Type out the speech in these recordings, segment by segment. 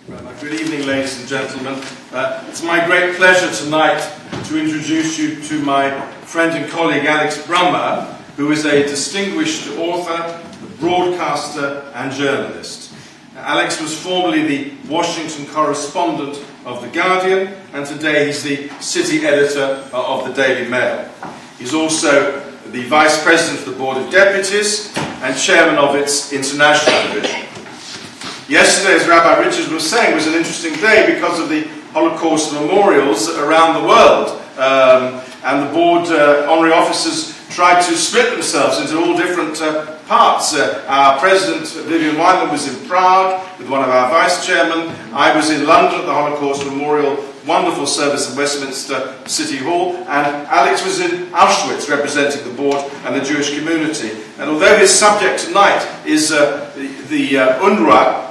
Good evening, ladies and gentlemen. It's my great pleasure tonight to introduce you to my friend and colleague Alex Brummer, who is a distinguished author, broadcaster and journalist. Alex was formerly the Washington correspondent of The Guardian, and today he's the city editor of the Daily Mail. He's also the Vice President of the Board of Deputies and Chairman of its International Division. Yesterday, as Rabbi Richards was saying, was an interesting day because of the Holocaust memorials around the world. And the board honorary officers tried to split themselves into all different parts. Our President, Vivian Weinman, was in Prague with one of our Vice Chairmen. I was in London at the Holocaust Memorial, wonderful service in Westminster City Hall. And Alex was in Auschwitz representing the board and the Jewish community. And although his subject tonight is the UNRWA,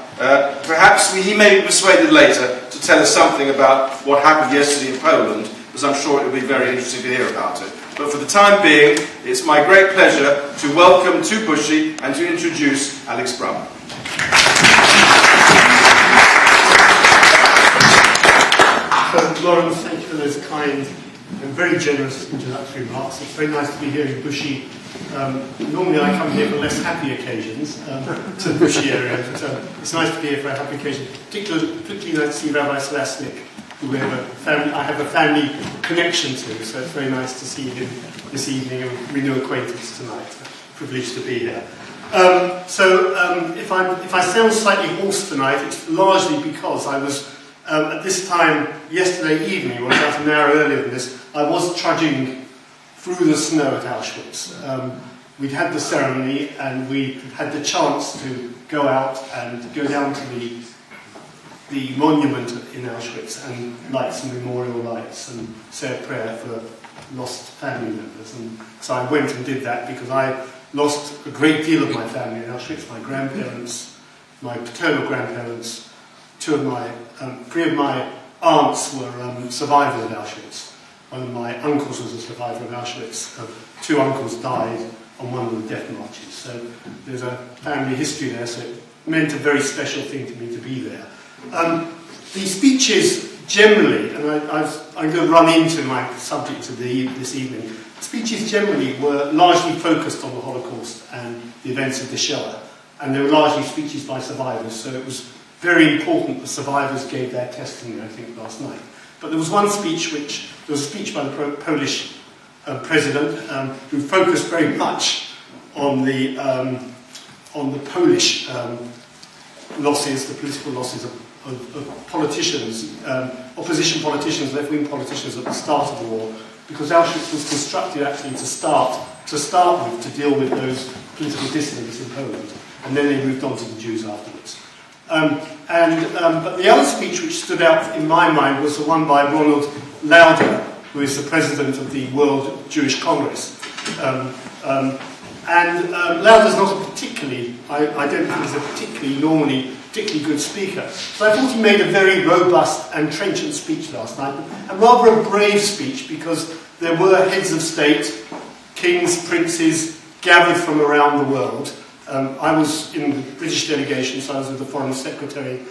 perhaps he may be persuaded later to tell us something about what happened yesterday in Poland, because I'm sure it will be very interesting to hear about it. But for the time being, it's my great pleasure to welcome to Bushey and to introduce Alex Brummer. So, Lawrence, thank you for those kind and very generous introductory remarks. It's very nice to be here in Bushey. Normally I come here for less happy occasions to the Bushey area, but it's nice to be here for a happy occasion. Particularly nice to see Rabbi Selasnik, who I have a family connection to, so it's very nice to see him this evening and renew acquaintance tonight. Privileged to be here. If I sound slightly hoarse tonight, it's largely because I was at this time yesterday evening, or about an hour earlier than this, I was trudging through the snow at Auschwitz. We'd had the ceremony and we had the chance to go out and go down to the monument in Auschwitz and light some memorial lights and say a prayer for lost family members. And so I went and did that because I lost a great deal of my family in Auschwitz. My grandparents, my paternal grandparents, three of my aunts were survivors of Auschwitz. One of my uncles was a survivor of Auschwitz. Two uncles died on one of the death marches. So there's a family history there, so it meant a very special thing to me to be there. The speeches generally, and I'm going to run into my subject of this evening, speeches generally were largely focused on the Holocaust and the events of the Shoah. And they were largely speeches by survivors, so it was very important the survivors gave their testimony, I think, last night. But there was one speech there was a speech by the Polish president who focused very much on the Polish losses, the political losses of politicians, opposition politicians, left-wing politicians at the start of the war, because Auschwitz was constructed actually to start with to deal with those political dissidents in Poland, and then they moved on to the Jews afterwards. But the other speech which stood out in my mind was the one by Ronald Lauder, who is the president of the World Jewish Congress. Lauder's not a particularly, I don't think he's a particularly good speaker. So I thought he made a very robust and trenchant speech last night, and rather a brave speech because there were heads of state, kings, princes, gathered from around the world. I was in the British delegation, so I was with the Foreign Secretary,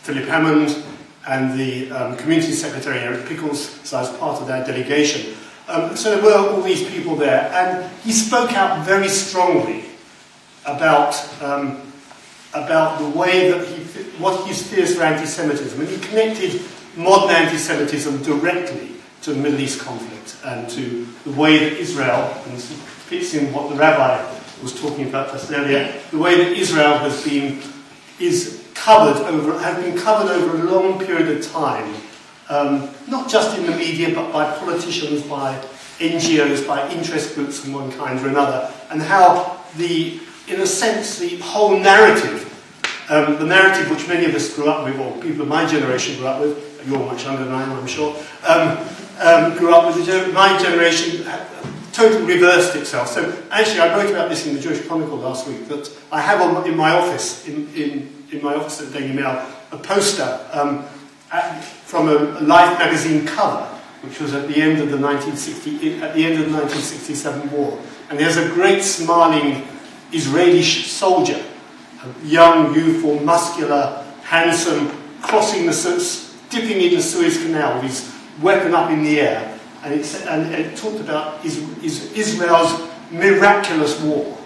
Philip Hammond, and the Community Secretary, Eric Pickles, so I was part of that delegation. So there were all these people there, and he spoke out very strongly about the way that what his fears for anti-Semitism, and he connected modern anti-Semitism directly to the Middle East conflict and to the way that Israel, and this fits in what the rabbi was talking about just earlier, the way that Israel has been covered over a long period of time, not just in the media, but by politicians, by NGOs, by interest groups of one kind or another, and how in a sense, the whole narrative, the narrative which many of us grew up with, or people of my generation grew up with, you're much younger than I am, I'm sure, grew up with, my generation totally reversed itself. So actually, I wrote about this in the Jewish Chronicle last week, that I have in my office, in my office at Daily Mail, a poster from a Life magazine cover, which was at the end of the 1967 war, and there's a great smiling Israeli soldier, a young, youthful, muscular, handsome, dipping in the Suez Canal with his weapon up in the air, and it talked about Israel's miraculous war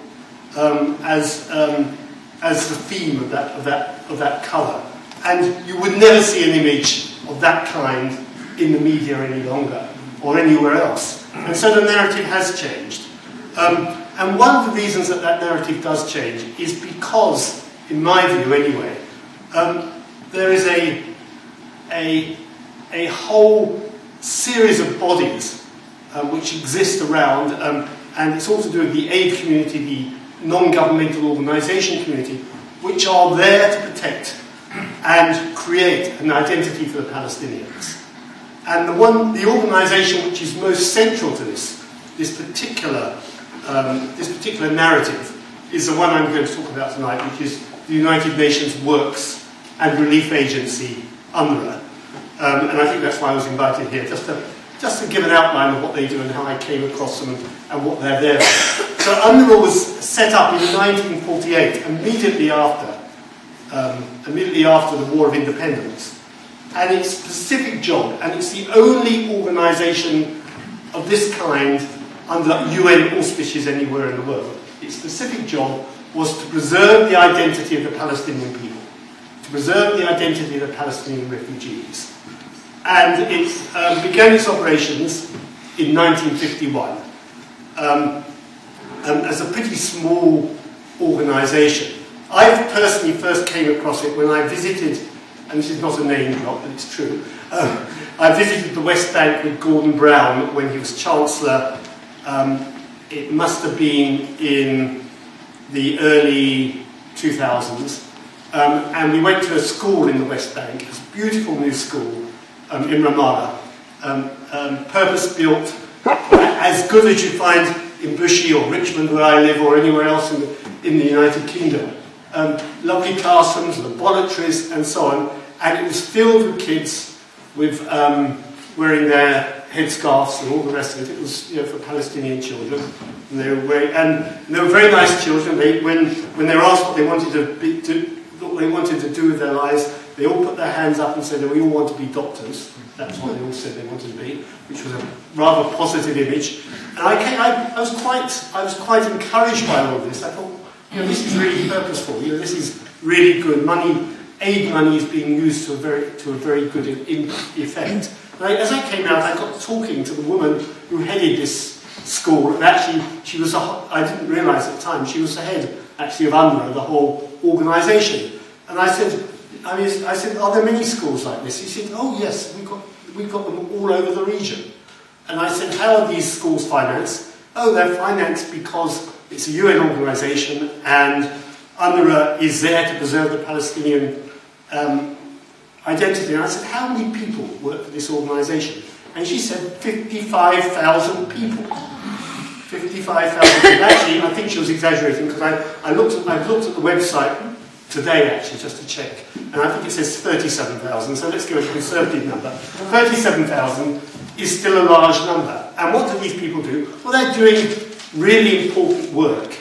as the theme of that cover. And you would never see an image of that kind in the media any longer, or anywhere else. And so the narrative has changed. And one of the reasons that narrative does change is because, in my view anyway, there is a whole series of bodies which exist around, and it's all to do with the aid community, the non-governmental organisation community, which are there to protect and create an identity for the Palestinians. And the organisation which is most central to this particular narrative is the one I'm going to talk about tonight, which is the United Nations Works and Relief Agency, UNRWA. And I think that's why I was invited here, just to give an outline of what they do and how I came across them and what they're there for. So UNRWA was set up in 1948, immediately after the War of Independence. And its specific job, and it's the only organisation of this kind under UN auspices anywhere in the world, its specific job was to preserve the identity of the Palestinian people, to preserve the identity of the Palestinian refugees. And it began its operations in 1951 as a pretty small organisation. I personally first came across it when I visited, and this is not a name drop, but it's true, I visited the West Bank with Gordon Brown when he was Chancellor. It must have been in the early 2000s. And we went to a school in the West Bank, this beautiful new school in Ramallah, purpose-built, as good as you find in Bushey or Richmond where I live or anywhere else in the United Kingdom. Lovely classrooms, laboratories and so on, and it was filled with kids with wearing their headscarves and all the rest of it. It was for Palestinian children, and they were very nice children. When they were asked what they wanted to do with their lives, they all put their hands up and said that we all want to be doctors. That's what they all said they wanted to be, which was a rather positive image. And I was quite encouraged by all of this. I thought, this is really purposeful. This is really good. Aid money is being used to a very good effect. And as I came out, I got talking to the woman who headed this school, and actually I didn't realise at the time, she was the head actually of UNRWA, the whole organisation. And I said, are there many schools like this? He said, oh yes, we've got them all over the region. And I said, how are these schools financed? Oh, they're financed because it's a UN organisation and UNRWA is there to preserve the Palestinian identity. And I said, how many people work for this organisation? And she said, 55,000 people. 55,000 people. Actually, I think she was exaggerating because I've looked at the website today, actually, just to check. And I think it says 37,000, so let's go with a conservative number. 37,000 is still a large number. And what do these people do? Well, they're doing really important work.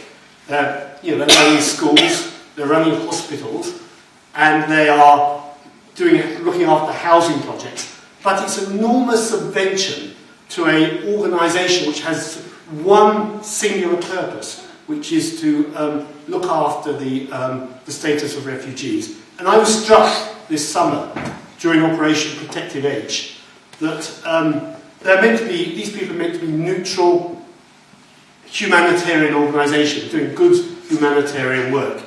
They're running schools, they're running hospitals, and they are looking after housing projects. But it's an enormous subvention to an organisation which has one singular purpose, which is to look after the status of refugees. And I was struck this summer during Operation Protective Edge that these people are meant to be neutral humanitarian organisations doing good humanitarian work.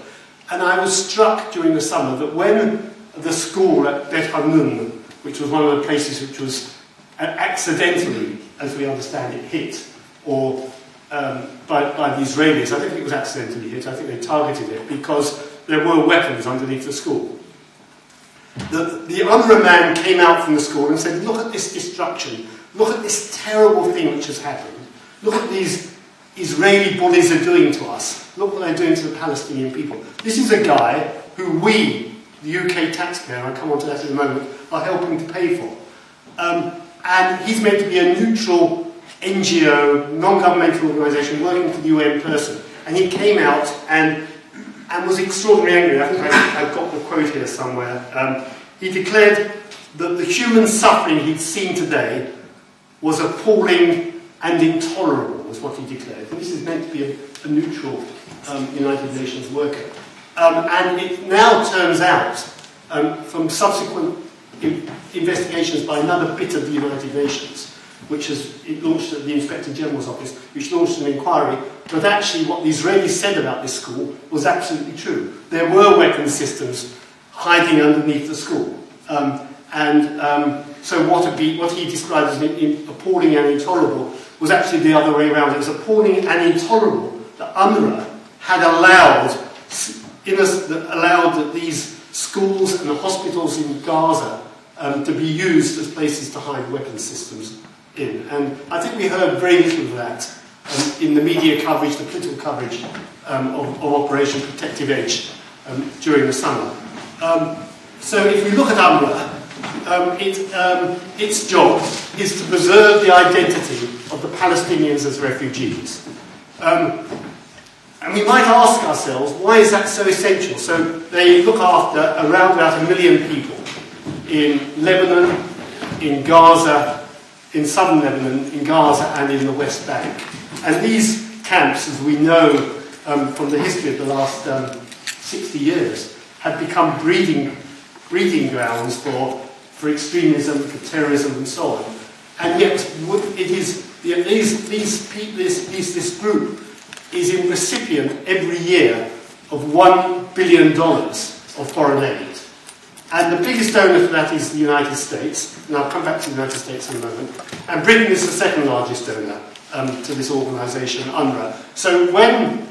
And I was struck during the summer that when the school at Bet Hanun, which was one of the places which was accidentally, as we understand it, hit, or by the Israelis, I don't think it was accidentally hit, I think they targeted it because there were weapons underneath the school. The UNRWA man came out from the school and said, look at this destruction, look at this terrible thing which has happened, look at these Israeli bullies are doing to us, look what they're doing to the Palestinian people. This is a guy who we, the UK taxpayer, and I'll come on to that in a moment, are helping to pay for. And he's meant to be a neutral NGO, non-governmental organisation working for the UN person. And he came out and and was extraordinarily angry. I think I've got the quote here somewhere. He declared that the human suffering he'd seen today was appalling and intolerable, was what he declared. And this is meant to be a neutral United Nations worker. And it now turns out, from subsequent investigations by another bit of the United Nations, which it launched at the Inspector General's office, which launched an inquiry, but actually what the Israelis said about this school was absolutely true. There were weapons systems hiding underneath the school. So what he described as appalling and intolerable was actually the other way around. It was appalling and intolerable that UNRWA had allowed that these schools and the hospitals in Gaza to be used as places to hide weapons systems in. And I think we heard very little of that in the media coverage, the political coverage of Operation Protective Edge during the summer. So if we look at UNRWA, its job is to preserve the identity of the Palestinians as refugees. And we might ask ourselves, why is that so essential? So they look after around about 1 million people in Lebanon, in Gaza, in southern Lebanon, in Gaza and in the West Bank. And these camps, as we know from the history of the last 60 years, have become breeding grounds for extremism, for terrorism and so on. And yet it is this group is in recipient every year of $1 billion of foreign aid. And the biggest donor for that is the United States, and I'll come back to the United States in a moment. And Britain is the second largest donor to this organisation, UNRWA. So when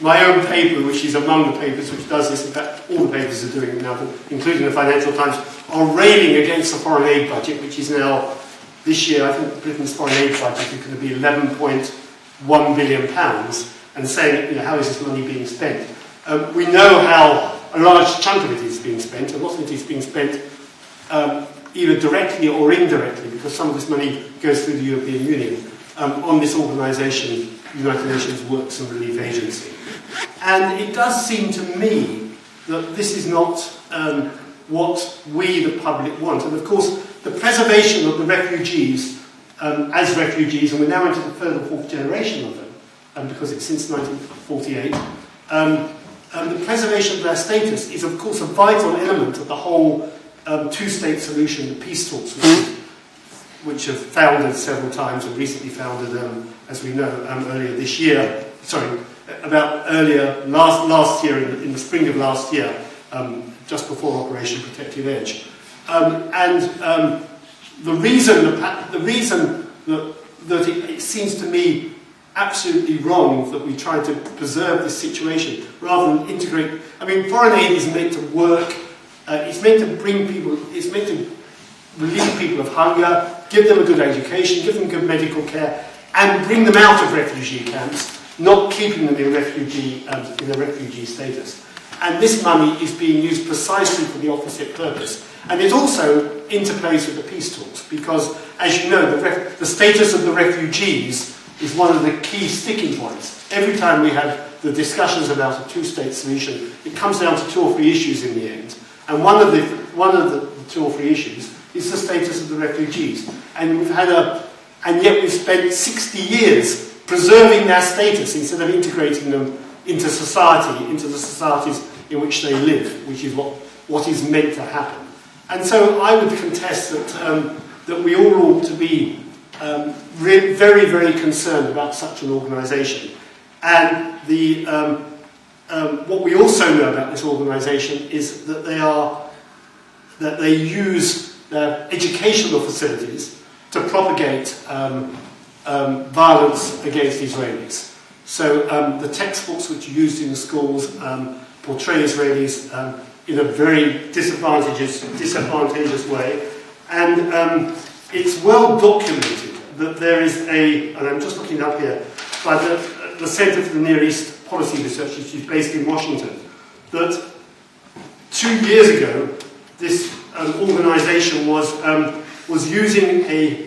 my own paper, which is among the papers which does this, in fact all the papers are doing it now, including the Financial Times, are railing against the foreign aid budget, which is now, this year, I think Britain's foreign aid budget is going to be £11.1 billion, and saying, how is this money being spent? We know how a large chunk of it is being spent. A lot of it is being spent either directly or indirectly, because some of this money goes through the European Union, on this organisation, United Nations Works and Relief Agency. And it does seem to me that this is not what we, the public, want. And of course, the preservation of the refugees as refugees, and we're now into the third or fourth generation of them, because it's since 1948, the preservation of their status is, of course, a vital element of the whole two-state solution, the peace talks, which have founded several times and recently founded, as we know, earlier this year. Sorry, last year, in the spring of last year, just before Operation Protective Edge. The reason that it seems to me absolutely wrong that we try to preserve this situation rather than integrate. I mean, foreign aid is meant to work. It's meant to bring people. It's meant to relieve people of hunger, give them a good education, give them good medical care, and bring them out of refugee camps, not keeping them in a refugee status. And this money is being used precisely for the opposite purpose. And it also interplays with the peace talks, because, as you know, the status of the refugees is one of the key sticking points. Every time we have the discussions about a two-state solution, it comes down to 2 or 3 issues in the end. And one of the 2 or 3 issues is the status of the refugees. And yet we've spent 60 years preserving their status instead of integrating them into society, into the societies in which they live, which is what is meant to happen. And so I would contest that we all ought to be very, very concerned about such an organisation. And what we also know about this organisation is that they use their educational facilities to propagate violence against Israelis. So the textbooks which are used in the schools portray Israelis in a very disadvantageous way. And it's well documented that there is and I'm just looking up here, by the Centre for the Near East Policy Research, which is based in Washington, that 2 years ago, this organisation was using a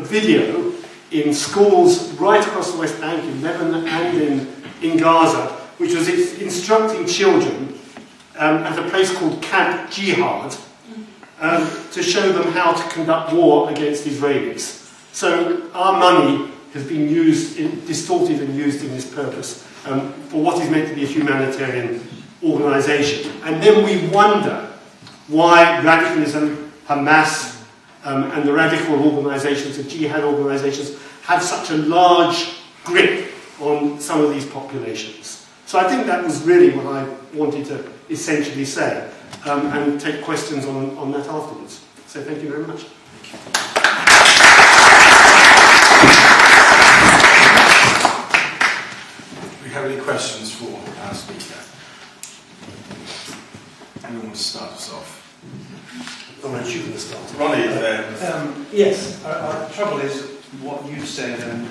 video in schools right across the West Bank, in Lebanon and in Gaza, which was instructing children at a place called Camp Jihad to show them how to conduct war against Israelis. So our money has been used, distorted and used in this purpose for what is meant to be a humanitarian organisation. And then we wonder why radicalism, Hamas, and the radical organisations, the jihad organisations, have such a large grip on some of these populations. So I think that was really what I wanted to essentially say, and take questions on that afterwards. So thank you very much. Do we have any questions for our speaker? Anyone want to start us off? Ronnie, you can start. Ronnie, yes, the trouble is what you said and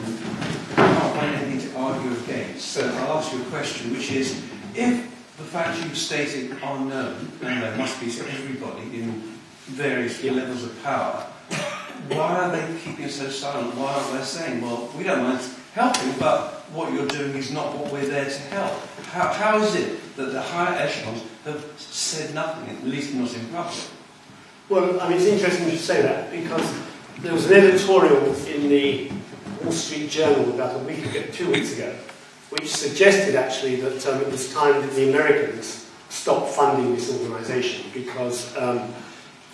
I can't find anything to argue against. So I'll ask you a question, which is, if the facts you've stated are known, and there must be to everybody in various levels of power, why are they keeping so silent? Why aren't they saying, well, we don't mind helping, but what you're doing is not what we're there to help? How is it that the higher echelons have said nothing, at least not in public? Well, I mean, it's interesting you say that, because there was an editorial in the Wall Street Journal about 2 weeks ago, which suggested actually that it was time that the Americans stopped funding this organisation, because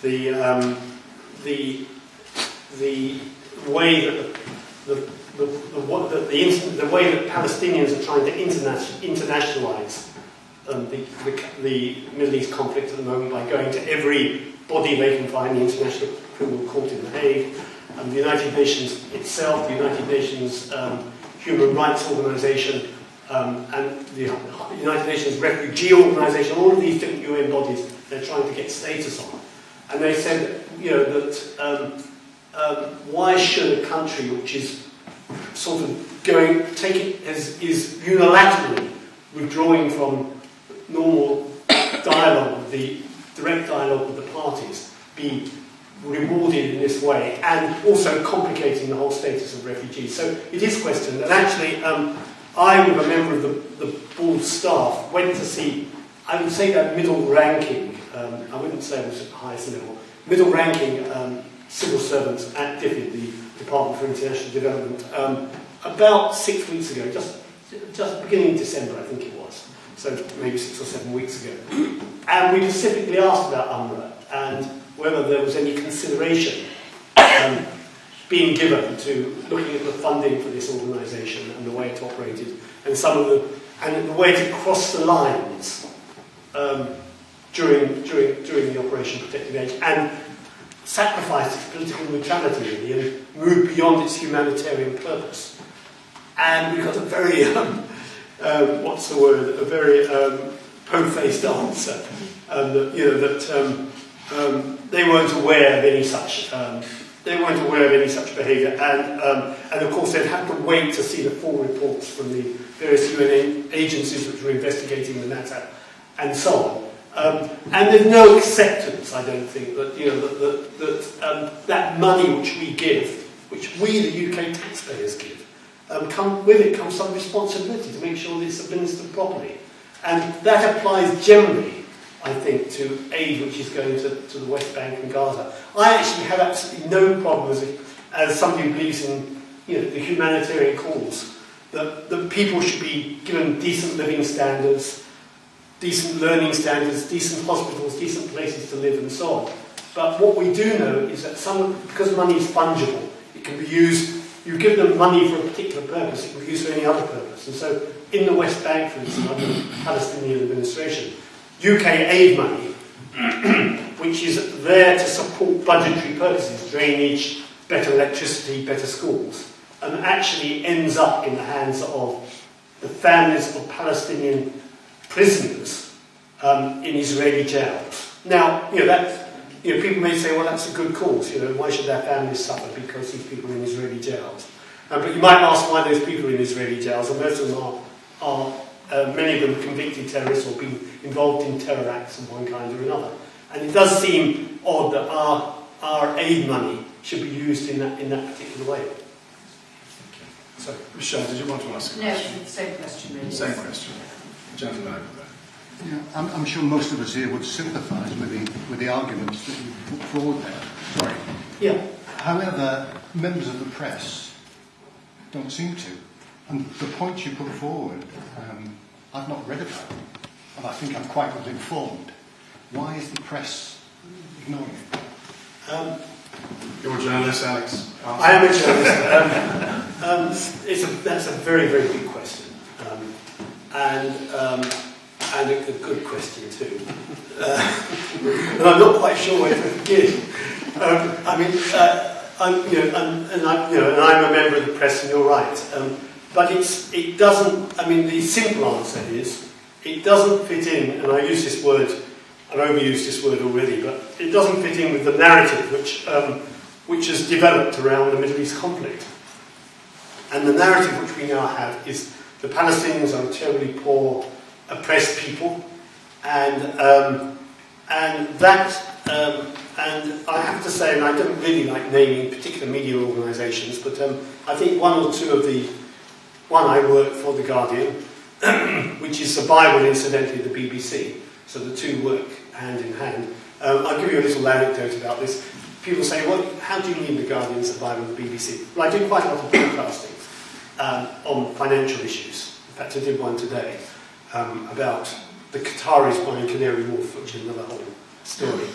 the way that Palestinians are trying to internationalise the Middle East conflict at the moment by going to every body they can find, the International Criminal Court in The Hague, the United Nations itself, the United Nations Human Rights Organisation, and the United Nations Refugee Organisation, all of these different UN bodies they're trying to get status on. And they said, you know, that why should a country which is sort of is unilaterally withdrawing from normal dialogue, the direct dialogue with the parties, be rewarded in this way, and also complicating the whole status of refugees. So it is questioned, and actually I, with a member of the board staff, went to see, I would say that middle-ranking, I wouldn't say it was at the highest level, middle-ranking civil servants at DFID, the Department for International Development, about 6 weeks ago, just beginning of December, I think it was, so maybe 6 or 7 weeks ago. And we specifically asked about UNRWA and whether there was any consideration being given to looking at the funding for this organisation and the way it operated, and the way it crossed the lines during the Operation Protective Age, and sacrificed its political neutrality really, and moved beyond its humanitarian purpose. And we got a very a very po-faced answer, that they weren't aware of any such. They weren't aware of any such behaviour, and of course they'd have to wait to see the full reports from the various UN agencies which were investigating the matter, and so on. And there's no acceptance, I don't think, that that money which we give, which we, the UK taxpayers, give, with it comes some responsibility to make sure that it's administered properly, and that applies generally, I think, to aid which is going to the West Bank and Gaza. I actually have absolutely no problem as somebody who believes in the humanitarian cause, that people should be given decent living standards, decent learning standards, decent hospitals, decent places to live, and so on. But what we do know is that because money is fungible, it can be used. You give them money for a particular purpose, it can be used for any other purpose. And so, in the West Bank, for instance, under the Palestinian administration, UK aid money, which is there to support budgetary purposes, drainage, better electricity, better schools, actually ends up in the hands of the families of Palestinian prisoners in Israeli jails. Now, people may say, well, that's a good cause. Why should their families suffer because these people are in Israeli jails? But you might ask why those people are in Israeli jails, and most of them are many of them convicted terrorists or been involved in terror acts of one kind or another. And it does seem odd that our aid money should be used in that particular way. So, Bushey, did you want to ask a question? No, same question really. Same question. gentleman over there. Yeah, I'm sure most of us here would sympathise with the arguments that you put forward there. Sorry. Yeah. However, members of the press don't seem to. And the points you put forward, I've not read about, and I think I'm quite well informed. Why is the press ignoring it? You're a journalist, Alex. I am a journalist. That's a very, very big question, and a good question too. And I'm not quite sure where to begin. I'm a member of the press, and you're right. But it doesn't. I mean, the simple answer is it doesn't fit in. And I use this word. I've overused this word already, but it doesn't fit in with the narrative which has developed around the Middle East conflict. And the narrative which we now have is the Palestinians are a terribly poor, oppressed people, and I have to say, and I don't really like naming particular media organisations, but I think one or two of I work for The Guardian, which is the Bible, incidentally, the BBC. So the two work hand in hand. I'll give you a little anecdote about this. People say, well, how do you mean The Guardian's the Bible and the BBC? Well, I do quite a lot of broadcasting on financial issues. In fact, I did one today about the Qataris buying Canary Wharf, which is another whole story.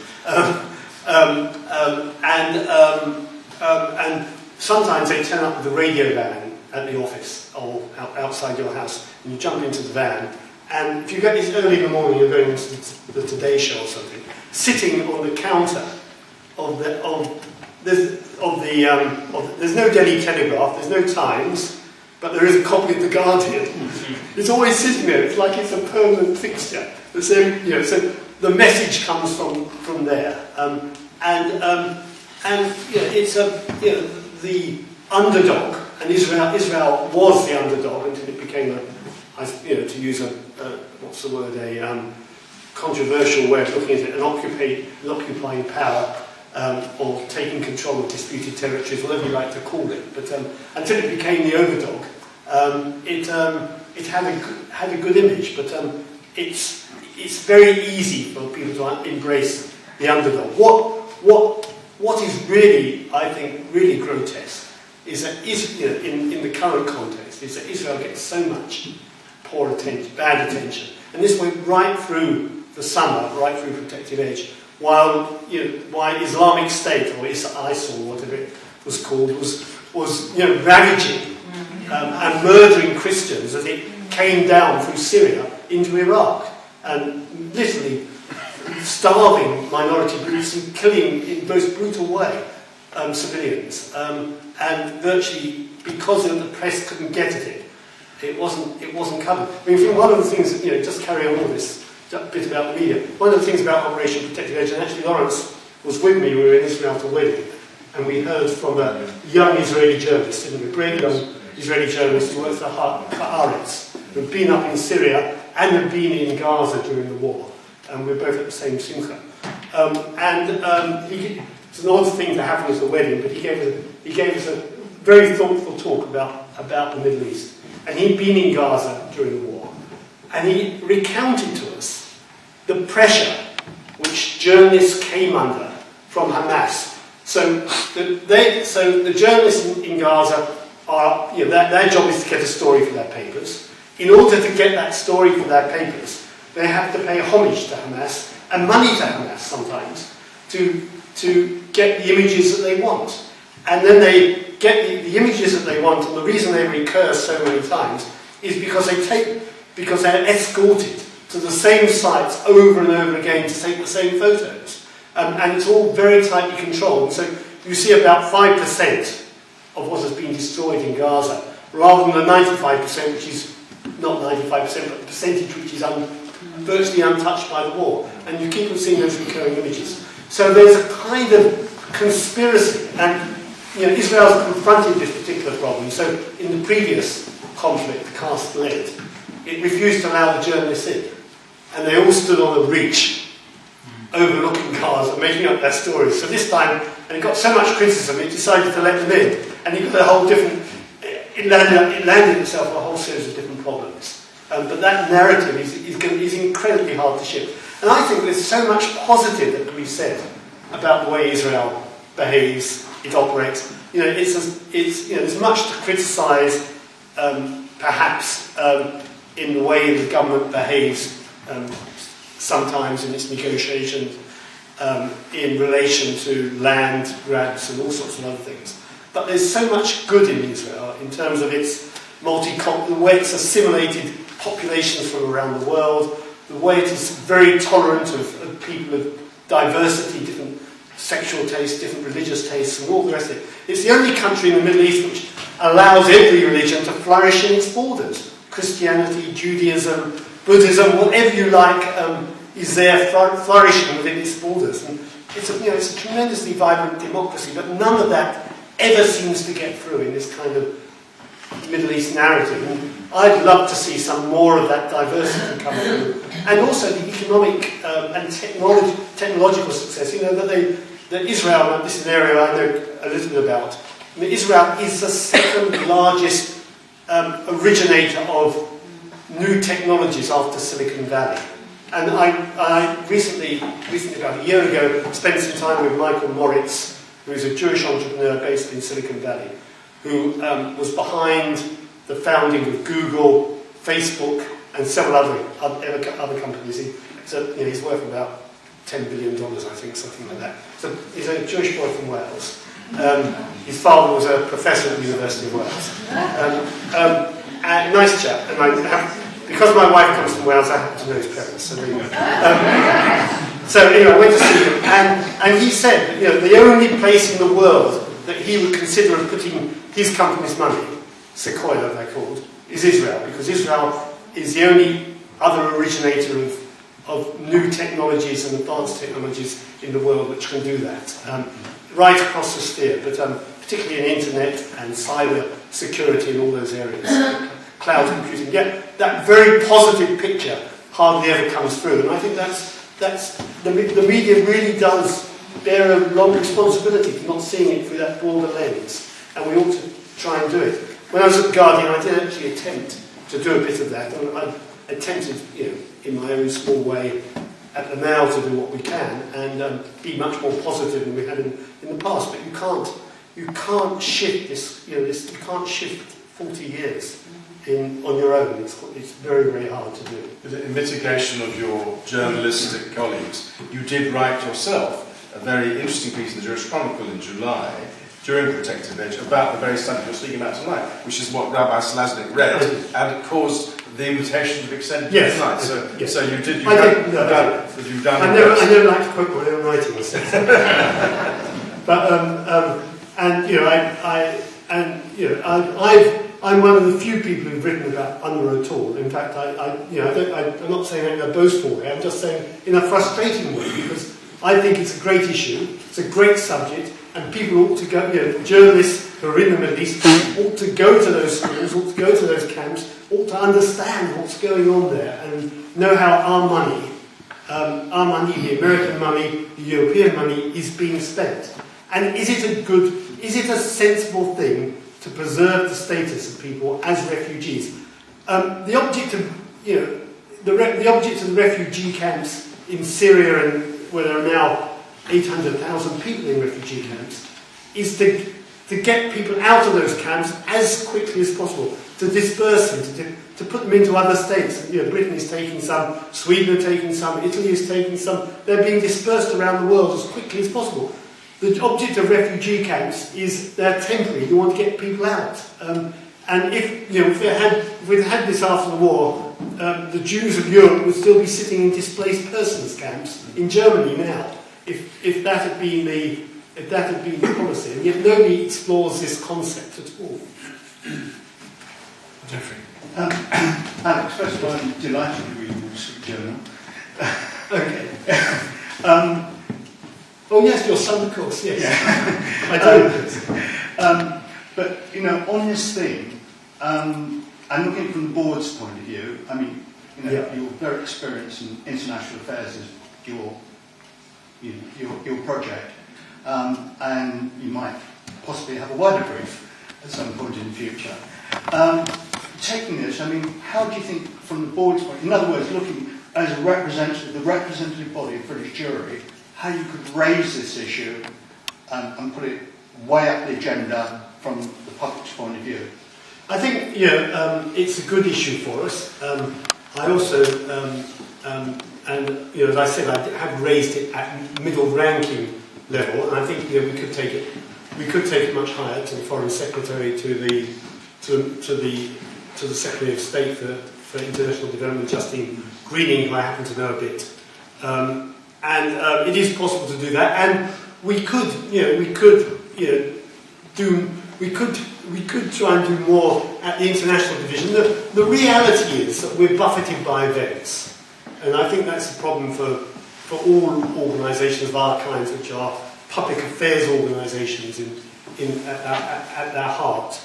And sometimes they turn up with a radio van at the office or outside your house, and you jump into the van. And if you get this early in the morning, you're going into the Today Show or something, sitting on the counter there's no Daily Telegraph, there's no Times, but there is a copy of The Guardian. It's always sitting there. It's like it's a permanent fixture. So the message comes from there. It's the underdog, and Israel was the underdog until it became to use a controversial way of looking at it, an occupying power, or taking control of disputed territories, whatever you like to call it. But until it became the overdog, it had a good image. But it's very easy for people to embrace the underdog. What is really, I think, really grotesque is that in the current context is that Israel gets so much poor attention, bad attention, and this went right through the summer, right through Protective Edge, while Islamic State or ISIL, whatever it was called, was ravaging and murdering Christians as it came down through Syria into Iraq, and literally starving minority groups and killing in the most brutal way civilians, and virtually because the press couldn't get at it, it wasn't covered. I mean, one of the things just carry on all this bit about the media. One of the things about Operation Protective Edge, and actually Lawrence was with me. We were in Israel to wedding, and we heard from a young Israeli journalist, a brave young Israeli journalist who works for Haaretz, who'd been up in Syria and had been in Gaza during the war, and we were both at the same simcha. It's an odd thing to happen at the wedding, but he gave us a very thoughtful talk about the Middle East. And he'd been in Gaza during the war, and he recounted to us the pressure which journalists came under from Hamas. So the journalists in Gaza are, their job is to get a story for their papers. In order to get that story for their papers, they have to pay homage to Hamas and money to Hamas sometimes to get the images that they want. And then they get the images that they want, and the reason they recur so many times is because they're escorted to the same sites over and over again to take the same photos. And it's all very tightly controlled. So you see about 5% of what has been destroyed in Gaza, rather than the 95%, which is not 95%, but the percentage which is virtually untouched by the war. And you keep on seeing those recurring images. So there's a kind of conspiracy, and Israel's confronted this particular problem. So in the previous conflict, the cast lead, it refused to allow the journalists in. And they all stood on the ridge, overlooking Gaza, making up their stories. So this time, and it got so much criticism, it decided to let them in. And it got a whole different, it landed itself a whole series of different problems. but that narrative is incredibly hard to shift. And I think there's so much positive that can be said about the way Israel behaves, it operates. There's much to criticise, perhaps, in the way the government behaves sometimes in its negotiations in relation to land grabs and all sorts of other things. But there's so much good in Israel in terms of its the way it's assimilated populations from around the world, the way it is very tolerant of people of diversity, different sexual tastes, different religious tastes, and all the rest of it. It's the only country in the Middle East which allows every religion to flourish in its borders. Christianity, Judaism, Buddhism, whatever you like, is there flourishing within its borders. And it's a tremendously vibrant democracy, but none of that ever seems to get through in this kind of Middle East narrative. And I'd love to see some more of that diversity come through. And also the economic and technological success. That Israel, this is an area I know a little bit about, Israel is the second largest originator of new technologies after Silicon Valley. And I recently, about a year ago, spent some time with Michael Moritz, who is a Jewish entrepreneur based in Silicon Valley, who was behind the founding of Google, Facebook, and several other companies. He's worth about $10 billion, I think, something like that. So he's a Jewish boy from Wales. His father was a professor at the University of Wales. Nice chap. And because my wife comes from Wales, I happen to know his parents. So there you go. So anyway, I went to see him, and he said that the only place in the world that he would consider of putting his company's money, Sequoia they're called, is Israel, because Israel is the only other originator of new technologies and advanced technologies in the world which can do that, right across the sphere, but particularly in internet and cyber security and all those areas, cloud computing. Yeah, that very positive picture hardly ever comes through, and I think that's the media really does bear a long responsibility for not seeing it through that broader lens, and we ought to try and do it. When I was at the Guardian, I did actually attempt to do a bit of that, and I attempted, in my own small way, at the now to do what we can and be much more positive than we had in the past. But you can't shift this. You can't shift 40 years on your own. It's very, very hard to do. In mitigation of your journalistic colleagues, you did write yourself a very interesting piece in the Jewish Chronicle in July during Protective Edge about the very subject you're speaking about tonight, which is what Rabbi Slaznik read, and it caused the invitation to be extended tonight. So you did. You've done. I never like to quote my own writing myself. But I'm one of the few people who've written about UNRWA at all. In fact, I'm not saying it in a boastful way. I'm just saying in a frustrating way, because I think it's a great issue. It's a great subject. And people ought to go, journalists who are in the Middle East ought to go to those schools, ought to go to those camps, ought to understand what's going on there and know how our money, the American money, the European money, is being spent. And is it a sensible thing to preserve the status of people as refugees? The object of the refugee camps in Syria, and where there are now 800,000 people in refugee camps, is to get people out of those camps as quickly as possible, to disperse them, to put them into other states. Britain is taking some, Sweden are taking some, Italy is taking some. They're being dispersed around the world as quickly as possible. The object of refugee camps is they're temporary. You want to get people out. And if we'd had this after the war, the Jews of Europe would still be sitting in displaced persons camps in Germany now. If that had been the policy, and yet nobody explores this concept at all. Jeffrey. Alex, first of all, I'm delighted to read the Wall Street Journal. Okay. Oh yes, your son, of course. Yes, yeah. I do. But on this thing, I'm looking from the board's point of view. I mean, you're very experienced in international affairs as your project, and you might possibly have a wider brief at some point in the future. Taking this, I mean, how do you think from the board's point, in other words, looking as a representative, the representative body of British jury, how you could raise this issue and put it way up the agenda from the public's point of view? I think it's a good issue for us. I also, and as I said, I have raised it at middle-ranking level, and I think we could take it. We could take it much higher to the Foreign Secretary, to the Secretary of State for International Development, Justine Greening, who I happen to know a bit. And it is possible to do that, and we could try and do more at the international division. The reality is that we're buffeted by events, and I think that's a problem for all organisations of our kinds, which are public affairs organisations at their heart.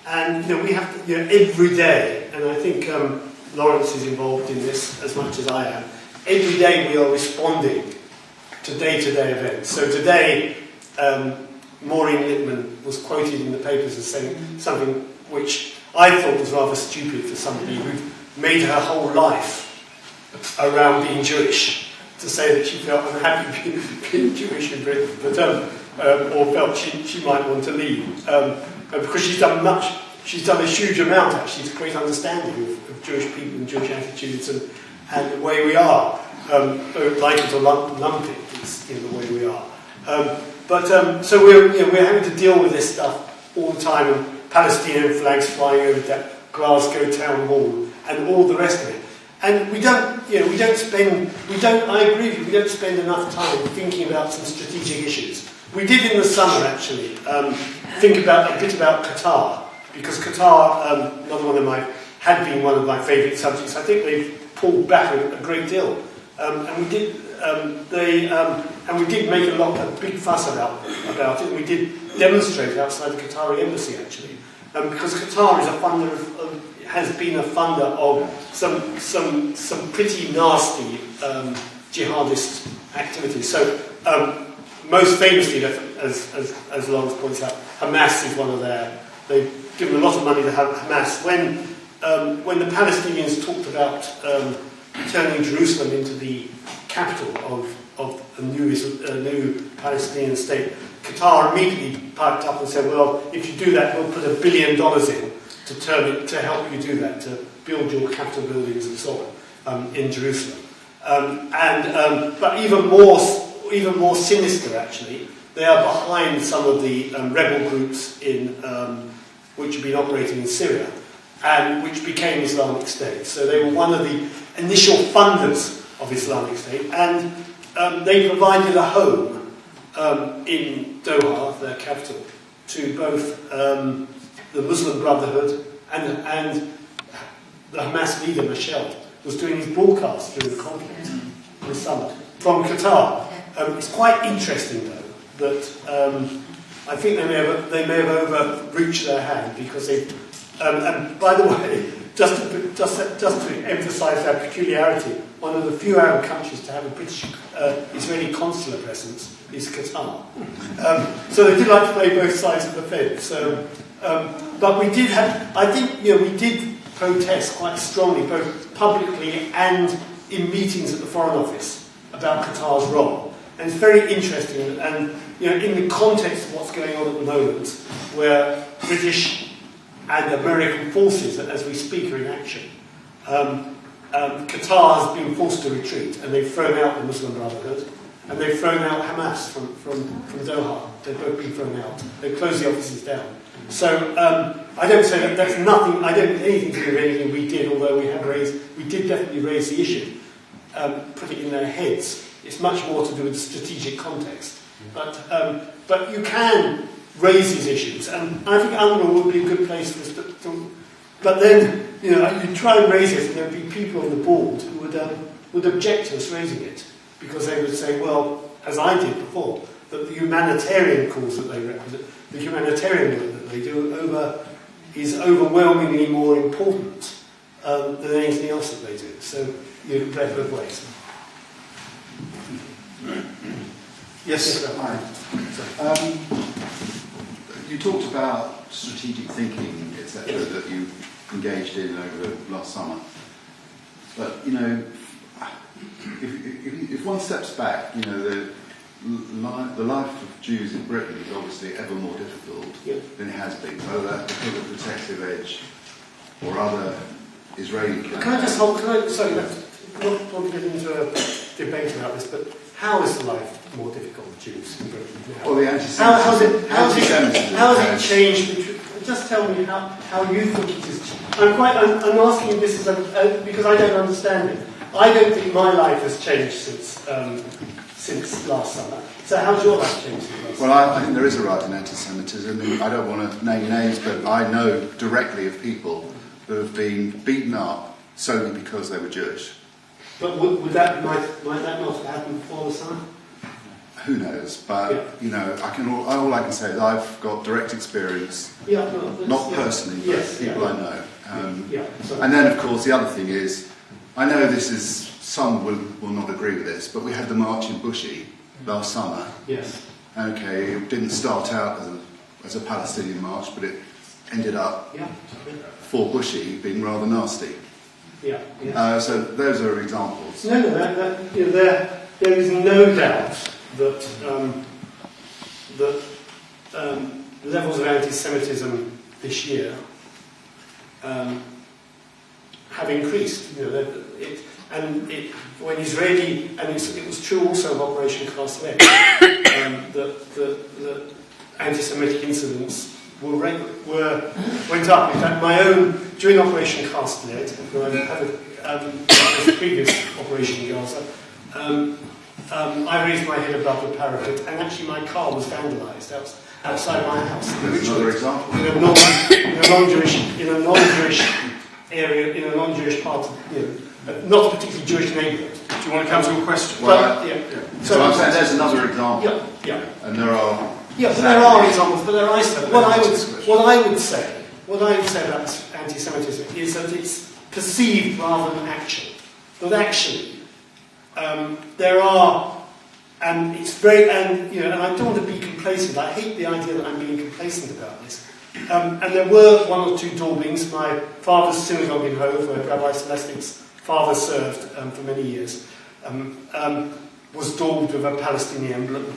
And we have to, every day, and I think Lawrence is involved in this as much as I am. Every day we are responding to day-to-day events. So today, Maureen Littman was quoted in the papers as saying something which I thought was rather stupid for somebody who'd made her whole life around being Jewish, to say that she felt unhappy being Jewish in Britain, but, or felt she might want to leave. Because she's done a huge amount actually to create understanding of Jewish people and Jewish attitudes and the way we are. Don't like it or lump it, it's the way we are. So we're having to deal with this stuff all the time, and Palestinian flags flying over that Glasgow town hall and all the rest of it. And I agree with you, we don't spend enough time thinking about some strategic issues. We did in the summer actually think about a bit about Qatar, because Qatar, had been one of my favourite subjects. I think they've pulled back a great deal, and we did make a big fuss about it. And we did demonstrate outside the Qatari embassy actually, because Qatar is has been a funder of some pretty nasty jihadist activities. So most famously, as Lawrence points out, Hamas is one of their. They've given a lot of money to Hamas. When the Palestinians talked about turning Jerusalem into the capital of a new Palestinian state, Qatar immediately piped up and said, "Well, if you do that, we'll put $1 billion in to help you do that, to build your capital buildings and so on in Jerusalem." But even more sinister, actually, they are behind some of the rebel groups which have been operating in Syria, and which became Islamic State. So they were one of the initial funders of Islamic State, and they provided a home in Doha, their capital, to both the Muslim Brotherhood and the Hamas leader, Michel, was doing his broadcast during the conflict in the summer from Qatar. It's quite interesting, though, that I think they may have overreached their hand, because they. And by the way, just to emphasise their peculiarity, one of the few Arab countries to have a British Israeli consular presence is Qatar. So they do like to play both sides of the fence. But we did have, I think, we did protest quite strongly, both publicly and in meetings at the Foreign Office, about Qatar's role. And it's very interesting, and in the context of what's going on at the moment, where British and American forces, as we speak, are in action. Qatar has been forced to retreat, and they've thrown out the Muslim Brotherhood, and they've thrown out Hamas from Doha. They've both been thrown out. They've closed the offices down. So I don't say that's nothing. I don't anything to do with anything we did, although we did definitely raise the issue, put it in their heads. It's much more to do with the strategic context. But you can raise these issues, and I think UNRWA would be a good place for us to. But then, you try and raise it, and there'd be people on the board who would object to us raising it, because they would say, well, as I did before, that the humanitarian cause that they represent, the humanitarian work that they do, is overwhelmingly more important than anything else that they do. So you can play both ways. Yes. Hi. You talked about strategic thinking, etc., that you engaged in over last summer. But, you know, if one steps back, you know, the life of Jews in Britain is obviously ever more difficult than it has been, whether that's because of protective edge or other Israeli claims. Can I just hold, sorry, I not want to get into a debate about this, but how is the life more difficult for Jews in Britain now? Well, the anti-Semitism. How has it changed? Just tell me how you think it is. I'm asking you this because I don't understand it. I don't think my life has changed since last summer. So how's your life changed since last summer? Well, I think there is a rise in anti-Semitism. I don't want to name names, but I know directly of people who have been beaten up solely because they were Jewish. But might that not have happened before the summer? Who knows? But you know, all I can say is I've got direct experience, not personally, but people I know. And then, of course, the other thing is, I know this is some will not agree with this, but we had the march in Bushey last summer. Yes. Okay, it didn't start out as a Palestinian march, but it ended up for Bushey being rather nasty. Yeah. Yes. So those are examples. No, there is no doubt that levels of anti-Semitism this year have increased. You know, when Israeli, and it was true also of Operation Cast Lead, that anti-Semitic incidents went up. In fact, during Operation Cast Lead, when I had a previous operation in Gaza, I raised my head above the parapet, and actually my car was vandalised outside my house. That's another example. In a non-Jewish area, in a non-Jewish part of, not a particularly Jewish neighbourhood. Do you want to come to a question? So I'm saying there's another example. Yeah. And there are. Yeah, but there are examples, but there are isolated. What I would say about anti-Semitism is that it's perceived rather than actual. That actually, there are, and it's very, and I don't want to be complacent. I hate the idea that I'm being complacent about this. And there were one or two daubings. My father's synagogue in Hove, where Rabbi Celestik's father served for many years, was daubed with a Palestinian emblem.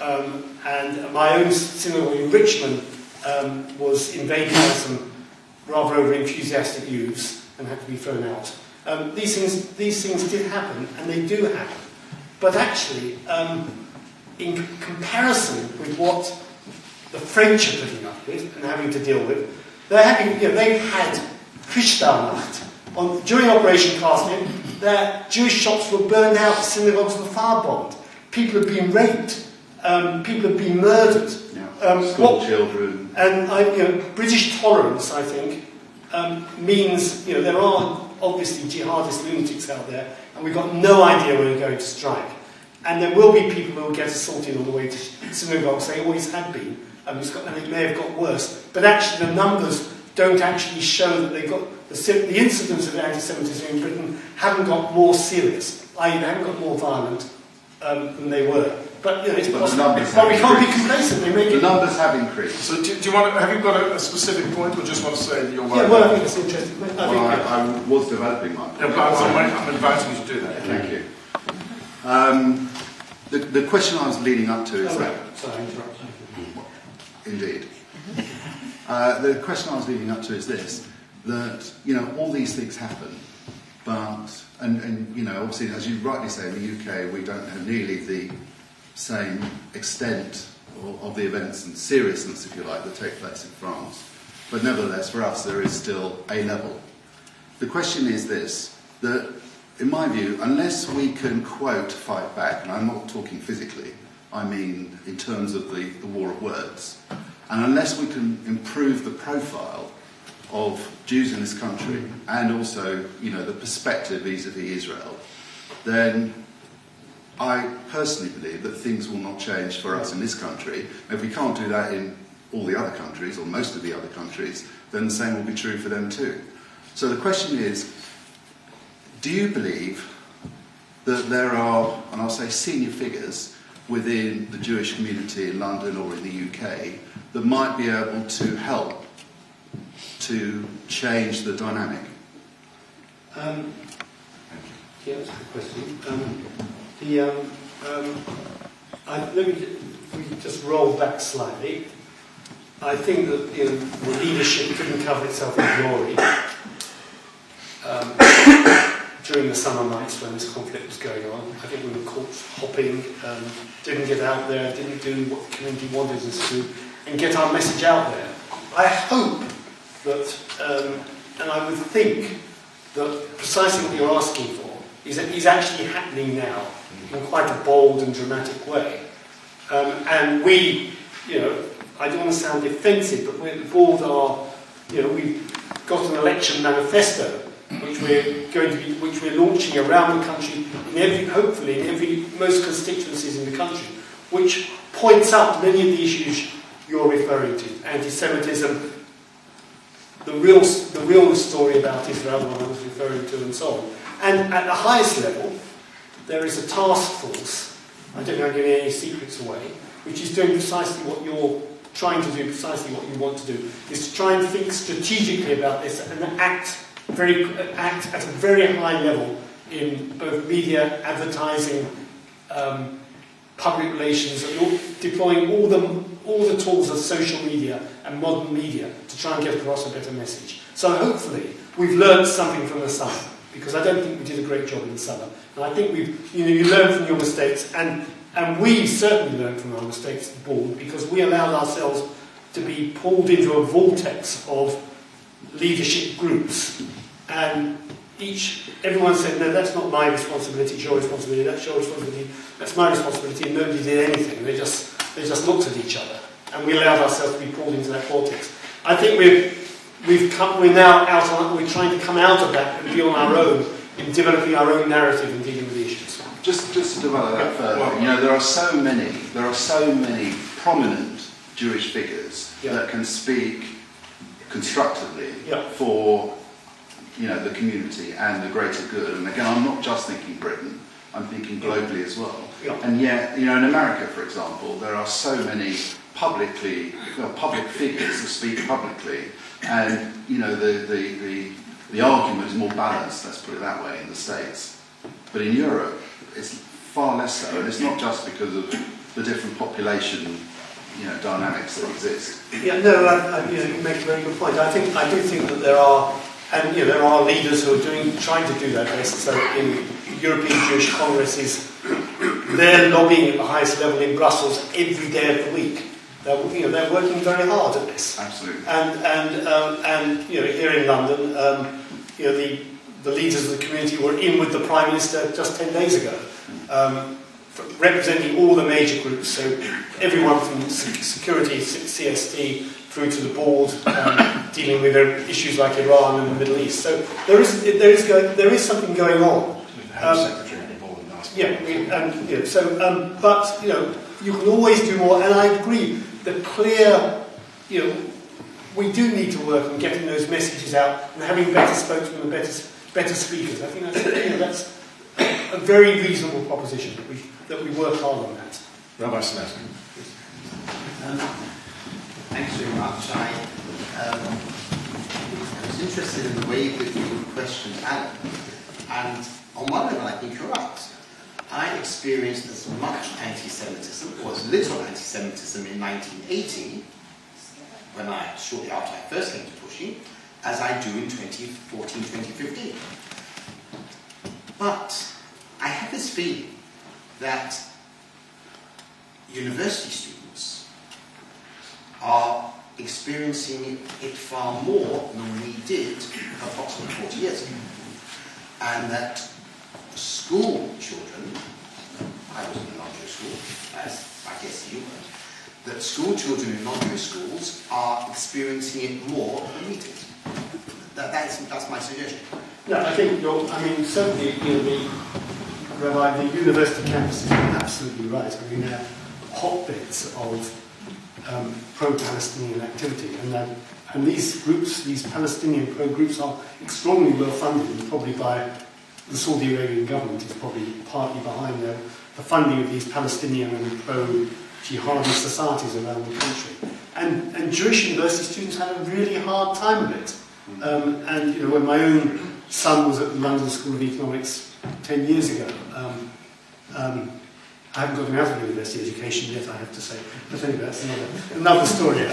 And my own synagogue in Richmond was invaded by some rather over-enthusiastic youths and had to be thrown out. These things did happen, and they do happen. But actually, in comparison with what the French are putting up with and having to deal with, they've had Kristallnacht. During Operation Cast Lead, their Jewish shops were burned out, synagogues were firebombed. People have been raped. People have been murdered. School children. And British tolerance, I think, means there are obviously jihadist lunatics out there, and we've got no idea when we're going to strike. And there will be people who will get assaulted on the way to synagogues. They always have been. And it may have got worse. But actually, the numbers don't actually show that they've got the incidents of anti-Semitism in Britain haven't got more serious. I.e., they haven't got more violent than they were. But it's possible. But we can't be complacent. The numbers have increased. So do you want? Have you got a specific point, or just want to say that you're worried? Yeah, well, I think it's interesting. I was developing my point. Yeah, but I'm inviting you to do that. Thank you. The question I was leading up to is that. Sorry, I interrupted. Indeed. The question I was leading up to is this: that all these things happen, but and obviously, as you rightly say, in the UK we don't have nearly the same extent of the events and seriousness, if you like, that take place in France. But nevertheless, for us, there is still a level. The question is this, that, in my view, unless we can, quote, fight back, and I'm not talking physically, I mean in terms of the war of words, and unless we can improve the profile of Jews in this country, and also, the perspective vis-à-vis Israel, then I personally believe that things will not change for us in this country. If we can't do that in all the other countries, or most of the other countries, then the same will be true for them too. So the question is, do you believe that there are, and I'll say senior figures within the Jewish community in London or in the UK that might be able to help to change the dynamic? Yeah, that's a good question. Let me just roll back slightly. I think that the leadership couldn't cover itself in glory during the summer months when this conflict was going on. I think we were caught hopping, didn't get out there, didn't do what the community wanted us to do, and get our message out there. I hope that, and I would think that precisely what you're asking for is actually happening now in quite a bold and dramatic way. And we, I don't want to sound defensive, but we're, the board are, we've got an election manifesto which we're launching around the country, hopefully in most constituencies in the country, which points up many of the issues you're referring to: anti-Semitism, the real story about Israel, the one I was referring to, and so on. And at the highest level, there is a task force. I don't know if I'm giving any secrets away, which is doing precisely what you're trying to do, precisely what you want to do, is to try and think strategically about this and act at a very high level in both media, advertising, public relations, and deploying all the tools of social media and modern media to try and get across a better message. So hopefully we've learned something from the summer, because I don't think we did a great job in the summer. And I think you learn from your mistakes, and we certainly learned from our mistakes at the board, because we allowed ourselves to be pulled into a vortex of leadership groups, and everyone said, no, that's not my responsibility, it's your responsibility, that's your responsibility, that's my responsibility, and nobody did anything. They just looked at each other, and we allowed ourselves to be pulled into that vortex. I think we're trying to come out of that and be on our own in developing our own narrative and dealing with the issues. Just to develop that further, there are so many prominent Jewish figures that can speak constructively for the community and the greater good. And again, I'm not just thinking Britain, I'm thinking globally as well. And yet, in America, for example, there are so many public figures that speak publicly, and the argument is more balanced, let's put it that way, in the States. But in Europe, it's far less so, and it's not just because of the different population dynamics that exist. Yeah, no, you make a very good point. I do think that there are leaders who are trying to do their best. So in European Jewish Congresses, they're lobbying at the highest level in Brussels every day of the week. They're working very hard at this. Absolutely. And here in London, the leaders of the community were in with the Prime Minister just 10 days ago, representing all the major groups. So everyone from security, CST, through to the board, dealing with issues like Iran and the Middle East. So there is something going on. Secretary of the board last week. But you can always do more. And I agree. The clear, we do need to work on getting those messages out and having better spokesmen and better speakers. I think that's a very reasonable proposition that we work hard on that. Rabbi Snesk. Thanks very much. I was interested in the way that you questioned Alan, and on one level I think you're right. I experienced as much anti-Semitism, or as little anti-Semitism in 1980, shortly after I first came to Bushey, as I do in 2014, 2015. But I have this feeling that university students are experiencing it far more than we did approximately 40 years ago. And that school children, I was in a non-Jewish school, as I guess you were, that school children in non-Jewish schools are experiencing it more than we did. That's my suggestion. No, I think certainly the university campuses are absolutely right. They're hotbeds of pro-Palestinian activity, and these groups, these Palestinian pro-groups, are extraordinarily well funded, and probably by the Saudi Arabian government is probably partly behind the funding of these Palestinian and pro-jihadi societies around the country. And Jewish university students had a really hard time of it. When my own son was at the London School of Economics 10 years ago. I haven't got him out of university education yet, I have to say. But anyway, that's another story.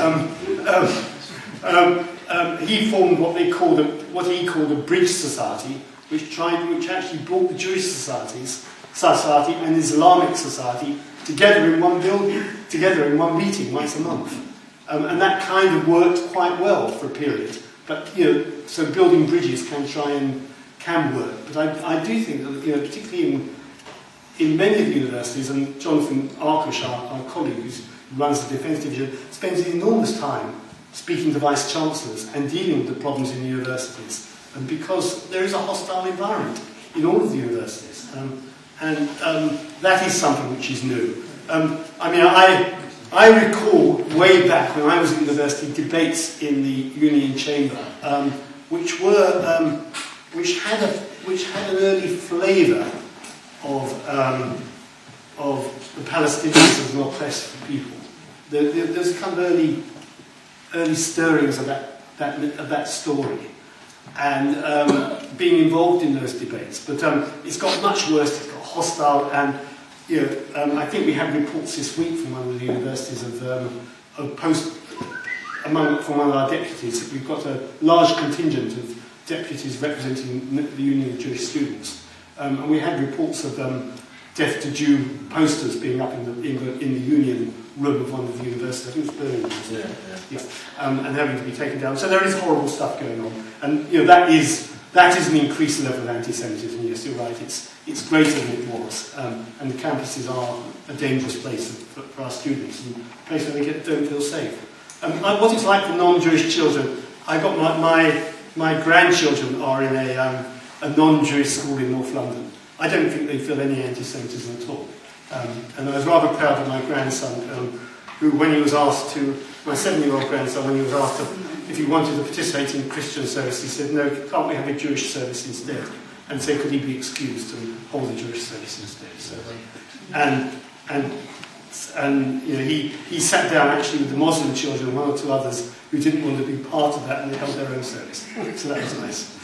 He formed what he called a bridge society, which actually brought the Jewish society and Islamic society together in one building, together in one meeting once a month. And that kind of worked quite well for a period. But, so building bridges can work. But I do think that, particularly in many of the universities, and Jonathan Arkush, our colleague who runs the Defence Division, spends enormous time speaking to vice-chancellors and dealing with the problems in universities. And because there is a hostile environment in all of the universities. That is something which is new. I recall way back when I was at university debates in the Union Chamber, which had an early flavour of the Palestinians as an oppressed people. There's kind of early stirrings of that story, and being involved in those debates. But it's got much worse. It's got hostile, and I think we had reports this week from one of the universities from one of our deputies. We've got a large contingent of deputies representing the Union of Jewish Students, and we had reports of Deaf to Jew posters being up in the Union room of one of the universities. I think it was Birmingham. Yeah. And having to be taken down. So there is horrible stuff going on, and that is an increased level of anti-Semitism. Yes, you're right. It's greater than it was, and the campuses are a dangerous place for our students, and a place where they don't feel safe. What it's like for non-Jewish children, I got my grandchildren are in a non-Jewish school in North London. I don't think they feel any anti-Semitism at all. And I was rather proud of my grandson, who, when he was asked my 7-year-old grandson, when he was asked if he wanted to participate in Christian service, he said, "No, can't we have a Jewish service instead?" And so could he be excused and hold a Jewish service instead? So, he sat down actually with the Muslim children, one or two others who didn't want to be part of that, and they held their own service. So that was nice.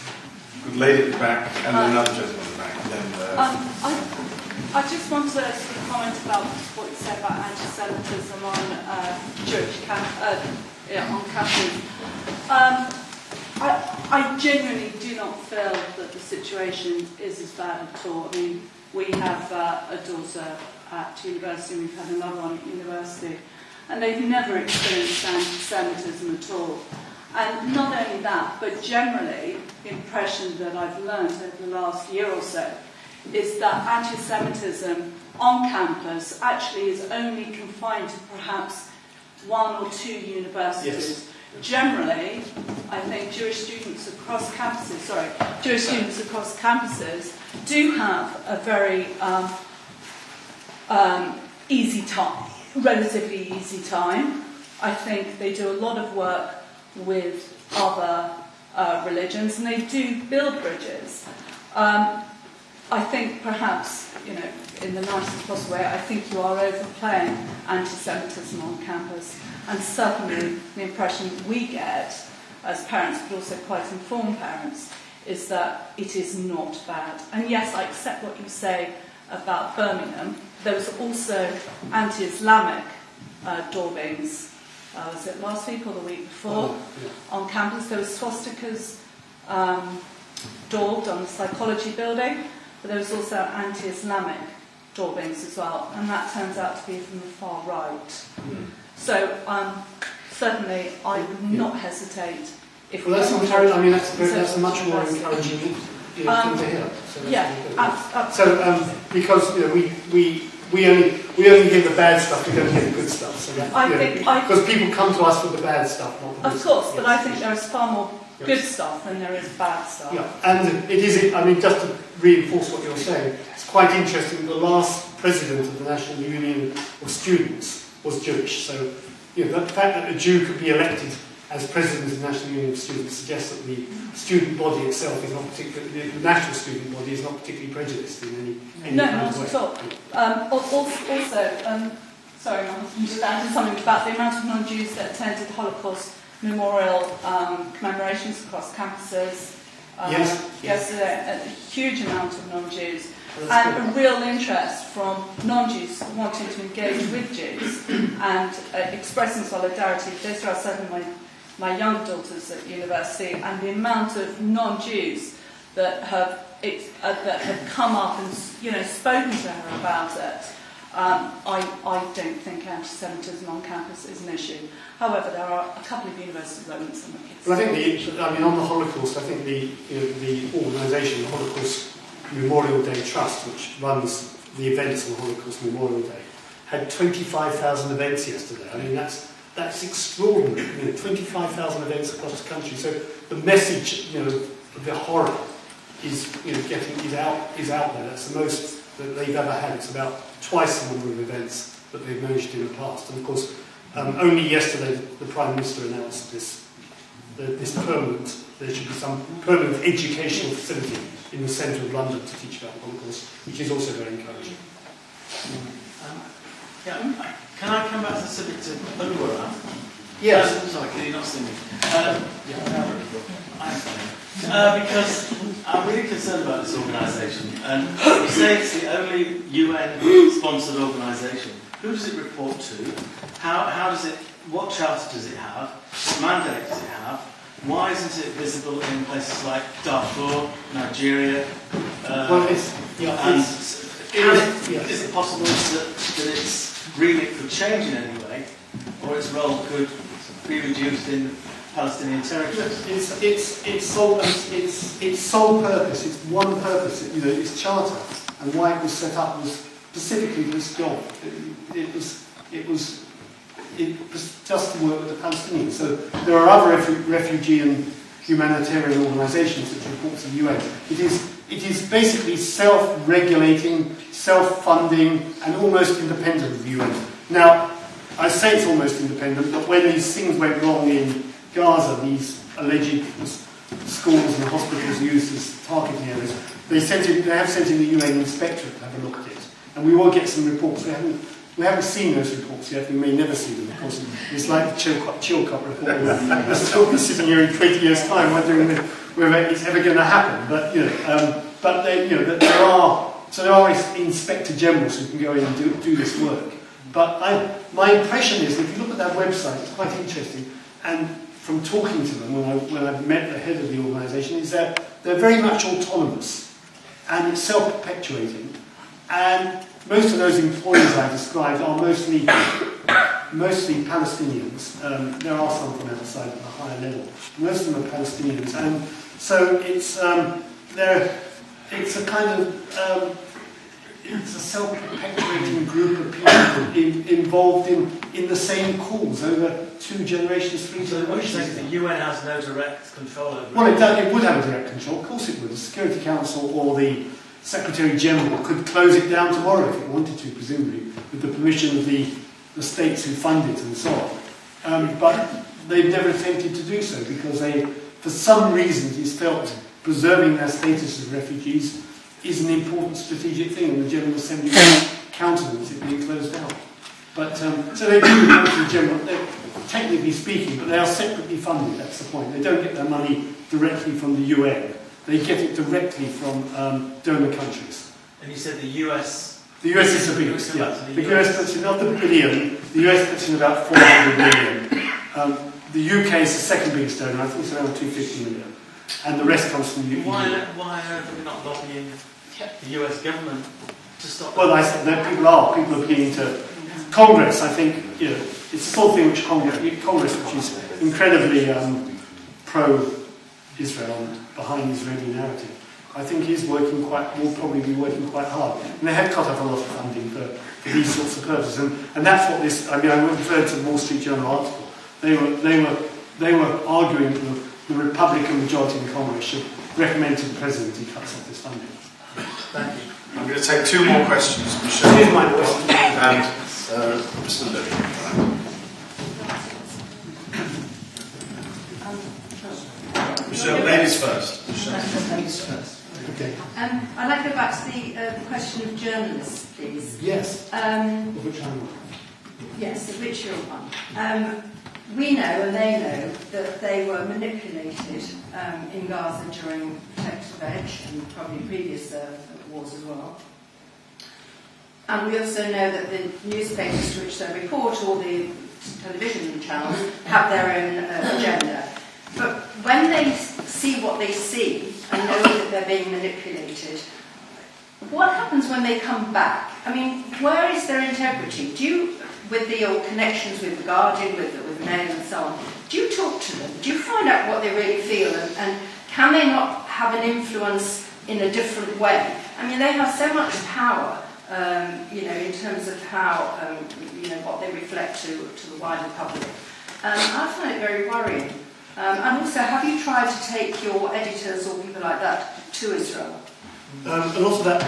Good lady at the back, and another gentleman at the back. And then, I just want to sort of comment about what you said about anti-Semitism on on campus. I genuinely do not feel that the situation is as bad at all. I mean, we have a daughter at university, and we've had another one at university, and they've never experienced anti-Semitism at all. And not only that, but generally, the impression that I've learned over the last year or so is that anti-Semitism on campus actually is only confined to perhaps 1 or 2 universities. Yes. Generally, I think Jewish students across campuses do have a very easy time, relatively easy time. I think they do a lot of work with other religions, and they do build bridges. I think perhaps, in the nicest possible way, I think you are overplaying anti-Semitism on campus, and certainly the impression we get as parents, but also quite informed parents, is that it is not bad. And yes, I accept what you say about Birmingham. There was also anti-Islamic daubings. Was it last week or the week before? On campus, there was swastikas daubed on the psychology building, but there was also anti-Islamic daubings as well, and that turns out to be from the far right. So certainly I would not hesitate if we... Well, that's encouraging. I mean, that's a much more encouraging thing to hear. So absolutely. Because we only hear the bad stuff, we don't hear the good stuff. So because people come to us for the bad stuff, not the good stuff. Of course, stuff. but I think there is far more good stuff than there is bad stuff. Yeah, and it is. I mean, just to reinforce what you're saying, it's quite interesting. The last president of the National Union of Students was Jewish, so the fact that a Jew could be elected as president of the National Union of Students suggests that the student body itself is not particularly, the national student body is not particularly prejudiced in any No, kind not of way. at all. Sorry, my husband just added something about the amount of non-Jews that attended Holocaust memorial commemorations across campuses. yesterday, a huge amount of non-Jews, and a real interest from non-Jews wanting to engage with Jews and expressing solidarity with Israel. Certainly my young daughters at university, and the amount of non-Jews that have come up and spoken to her about it. I don't think anti-Semitism on campus is an issue. However, there are a couple of universities where some of the kids. Well, I think on the Holocaust, I think the organisation, the Holocaust Memorial Day Trust, which runs the events on Holocaust Memorial Day, had 25,000 events yesterday. I mean, that's extraordinary. 25,000 events across the country. So the message, of the horror is out there. That's the most that they've ever had. It's about twice the number of events that they've managed in the past. And of course, only yesterday the Prime Minister announced there should be some permanent educational facility in the centre of London to teach about the Holocaust, which is also very encouraging. Can I come back to the subject of UNRWA? Yes. Sorry, can you not see me? Because I'm really concerned about this organisation. And you say it's the only UN-sponsored organisation. Who does it report to? How does it? What charter does it have? What mandate does it have? Why isn't it visible in places like Darfur, Nigeria? Is it possible that its remit could change in any way, or its role could be reduced in Palestinian territories? Its sole purpose, its one purpose, its charter, and why it was set up was specifically for this job. It was just to work with the Palestinians. So there are other refugee and humanitarian organisations which report to the UN. It is basically self-regulating, self-funding, and almost independent of the UN. Now, I say it's almost independent, but when these things went wrong in Gaza, these alleged schools and hospitals used as targeting areas, they have sent in the UN inspectorate to have a look at it. And we will get some reports. We haven't seen those reports yet. We may never see them, of course. It's like the Chilcott report. We're still be sitting here in 20 years' time wondering whether it's ever going to happen. But there are inspector generals who can go in and do this work. But my impression is, if you look at that website, it's quite interesting. And from talking to them when I met the head of the organisation, is that they're very much autonomous and self-perpetuating. And most of those employees I described are mostly Palestinians. There are some from outside at a higher level. Most of them are Palestinians, and so it's a kind of it's a self-perpetuating group of people involved in the same cause over 2 generations, 3 generations. So the UN has no direct control over it? Well, it would have a direct control. Of course it would. The Security Council or the Secretary General could close it down tomorrow if it wanted to, presumably, with the permission of the states who fund it and so on. But they've never attempted to do so because for some reason, it's felt preserving their status as refugees is an important strategic thing, and the General Assembly countenance it being closed down. But so they do report to the General, technically speaking, but they are separately funded. That's the point. They don't get their money directly from the UN. They get it directly from donor countries. And you said the US... The US is the biggest, yeah. The US puts in, not the billion, the US puts in about 400 million. The UK is the second biggest donor, I think it's around 250 million. And the rest comes from the UK. Why are we not lobbying the US government to stop Well, I said that people are beginning to... Congress, I think, it's the sort of thing which Congress, which is incredibly pro-Israel and behind the Israeli narrative, I think will probably be working quite hard. And they have cut off a lot of funding for these sorts of purposes. And that's what this, I referred to the Wall Street Journal article. They were arguing that the Republican majority in Congress should recommend to the President he cuts off this funding. Thank you. I'm going to take 2 more questions, Michelle. Here's my question. And Mr. Lilly. Michelle, ladies first. Ladies first. Okay. I'd like to go back to the question of journalists, please. Yes. Yes, Which one? Yes, the ritual one. we know and they know that they were manipulated in Gaza during protective edge and probably previous wars as well. And we also know that the newspapers to which they report, or the television channels, have their own agenda. But when they see what they see and know that they're being manipulated, what happens when they come back? I mean, where is their integrity? Do you, with your connections with The Guardian, with Mail and so on, do you talk to them? Do you find out what they really feel? And can they not have an influence in a different way? I mean, they have so much power, in terms of how, what they reflect to the wider public. I find it very worrying. And also, have you tried to take your editors or people like that to Israel? A lot of that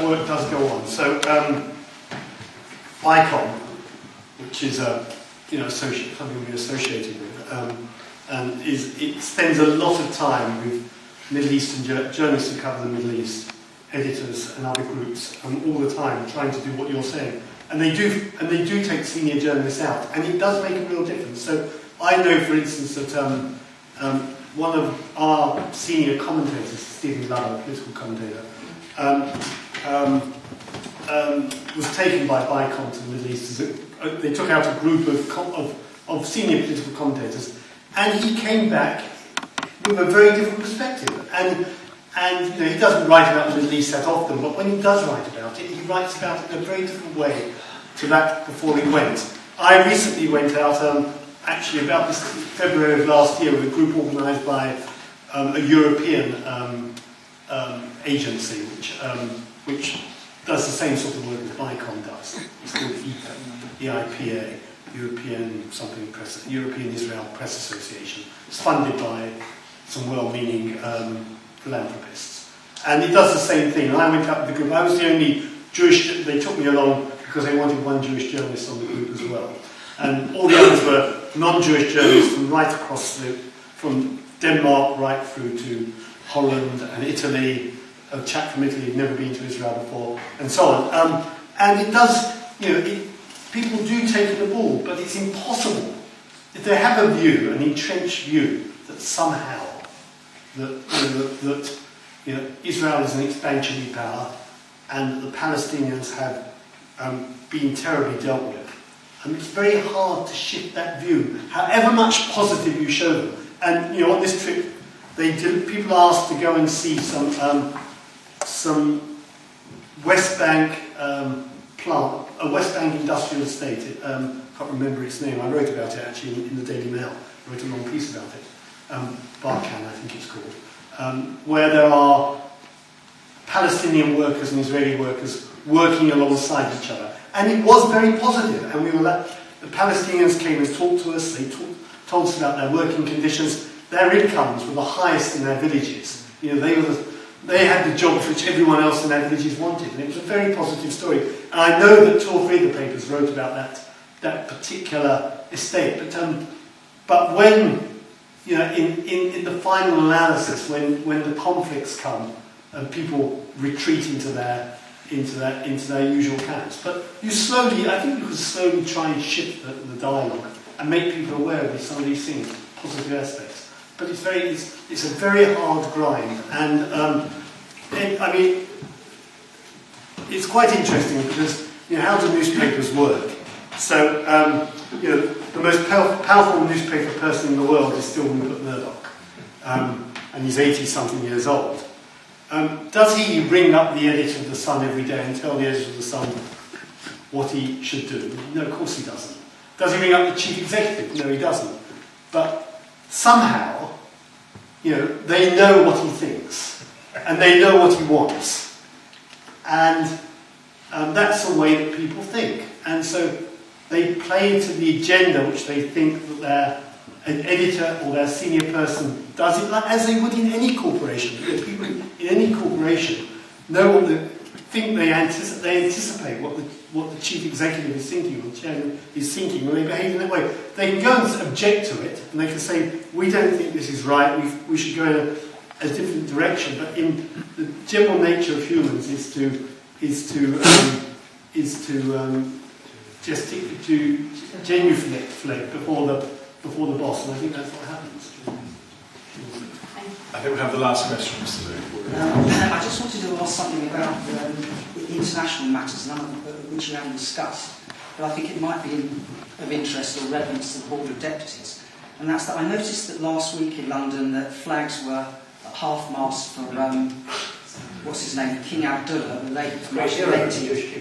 work does go on. So, ICOM, which is something we're associated with, and it spends a lot of time with Middle Eastern journalists who cover the Middle East, editors and other groups, all the time trying to do what you're saying. And they do take senior journalists out, and it does make a real difference. So I know, for instance, that one of our senior commentators, Stephen Lowe, political commentator, was taken by BICOM to the Middle East. They took out a group of senior political commentators, and he came back with a very different perspective. And he doesn't write about the Middle East that often, but when he does write about it, he writes about it in a very different way to that before he went. I recently went out, actually about this February of last year, with a group organised by a European agency, which does the same sort of work that ICOM does. It's called EIPA, European Israel Press Association. It's funded by some well-meaning philanthropists. And it does the same thing. And I went up with the group. I was the only Jewish, they took me along because they wanted one Jewish journalist on the group as well. And all the others were non-Jewish journalists from right across from Denmark right through to Holland and Italy, a chap from Italy who'd never been to Israel before, and so on. And it does, people do take the ball, but it's impossible. If they have a view, an entrenched view, that somehow that Israel is an expansionary power and the Palestinians have been terribly dealt with. And it's very hard to shift that view, however much positive you show them. And on this trip, people are asked to go and see some West Bank plant, a West Bank industrial estate. I can't remember its name. I wrote about it actually in the Daily Mail. I wrote a long piece about it. Barkan, I think it's called, where there are Palestinian workers and Israeli workers working alongside each other. And it was very positive, and the Palestinians came and talked to us, they told us about their working conditions. Their incomes were the highest in their villages. They had the jobs which everyone else in their villages wanted, and it was a very positive story. And I know that 2 or 3 of the papers wrote about that particular estate, but when in the final analysis, when the conflicts come and people retreat into their usual camps, but I think you could slowly try and shift the dialogue and make people aware of some of these things, positive aspects. But it's a very hard grind, and it's quite interesting because how do newspapers work? So the most powerful newspaper person in the world is still Rupert Murdoch, and he's 80-something years old. Does he ring up the editor of The Sun every day and tell the editor of The Sun what he should do? No, of course he doesn't. Does he ring up the chief executive? No, he doesn't. But somehow, they know what he thinks, and they know what he wants. And that's the way that people think. And so they play into the agenda which they think that an editor or their senior person does it, as they would in any corporation. People in any corporation know what they anticipate what the chief executive is thinking, or the chairman is thinking, and they behave in that way. They can go and object to it, and they can say, we don't think this is right, we should go in a different direction. But in the general nature of humans is to to genuflect before the boss, and I think that's what happens. I think we have the last question, Mr. Luke. I just wanted to ask something about international matters, none of which you haven't discussed, but I think it might be of interest or relevance to the Board of Deputies. And that's that I noticed that last week in London that flags were at half-mast for, what's his name, King Abdullah, the late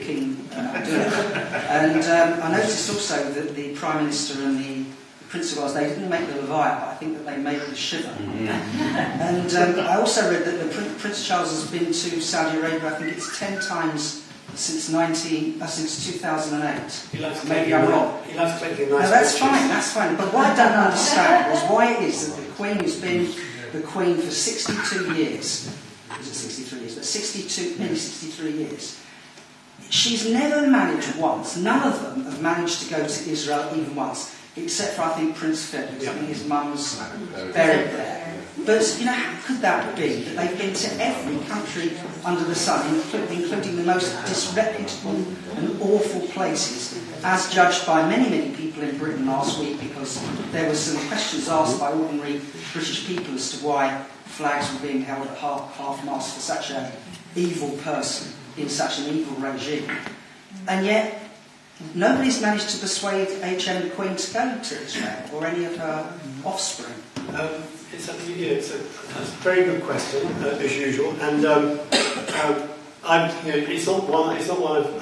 King Abdullah. And I noticed also that the Prime Minister and the Prince of Wales, they didn't make the Leviathan, but I think that they made the Shiva. And I also read that the Prince Charles has been to Saudi Arabia, I think it's 10 times since 2008. Maybe I'm wrong. He loves making No, nice that's pictures. fine, that's fine. But what I don't understand is why it is that the Queen has been the Queen for 62 years. Is it 63 years? But 62, nearly 63 years. She's never managed once, none of them have managed to go to Israel even once, except for, I think, Prince Philip, because I think his mum's buried there. But, you know, how could that be? That they've been to every country under the sun, including the most disreputable and awful places, as judged by many, many people in Britain last week, because there were some questions asked by ordinary British people as to why flags were being held at half-mast for such an evil person in such an evil regime. And yet, nobody's managed to persuade HM the Queen to go to Israel, or any of her offspring. It's a very good question, as usual, and it's not one I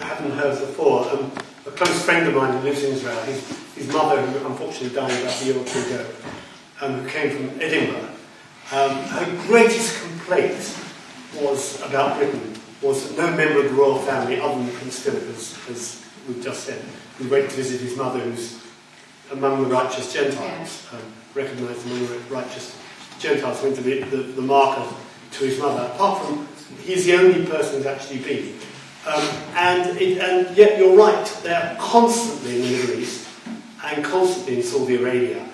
haven't heard before. A close friend of mine who lives in Israel, his mother, who unfortunately died about a year or two ago, who came from Edinburgh, her greatest complaint was about Britain, was that no member of the royal family, other than Prince Philip, as we've just said, who went to visit his mother, who's among the righteous Gentiles, recognised among the righteous Gentiles, went to the marker to his mother. Apart from, he's the only person who's actually been. And yet you're right, they're constantly in the Middle East and constantly in Saudi Arabia.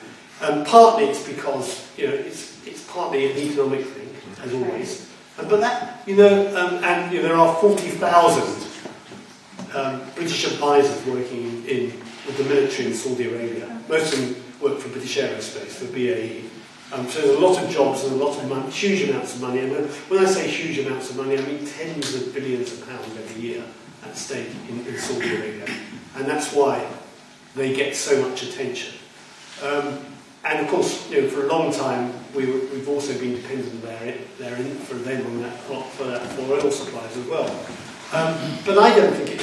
Partly it's because, it's partly an economic thing, as always. But that, there are 40,000 British advisors working with the military in Saudi Arabia. Most of them work for British Aerospace, for BAE. So there's a lot of jobs and a lot of money, huge amounts of money. And when I say huge amounts of money, I mean tens of billions of pounds every year at stake in Saudi Arabia. And that's why they get so much attention. And of course, for a long time, we've also been dependent for them on that for oil supplies as well. But I don't think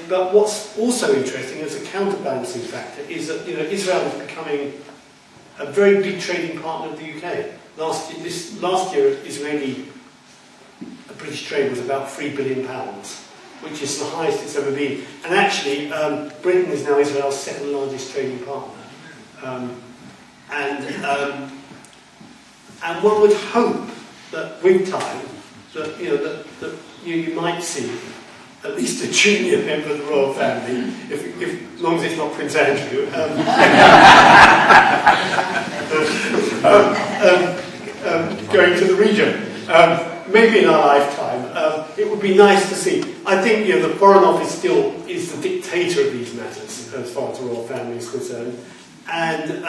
but what's also interesting as a counterbalancing factor is that Israel is becoming a very big trading partner of the UK. Last year, British trade was about £3 billion, which is the highest it's ever been. And actually, Britain is now Israel's second largest trading partner. And one would hope that with time, that you might see at least a junior member of the royal family, as long as it's not Prince Andrew, going to the region. Maybe in our lifetime. It would be nice to see. I think the Foreign Office still is the dictator of these matters as far as the royal family is concerned. And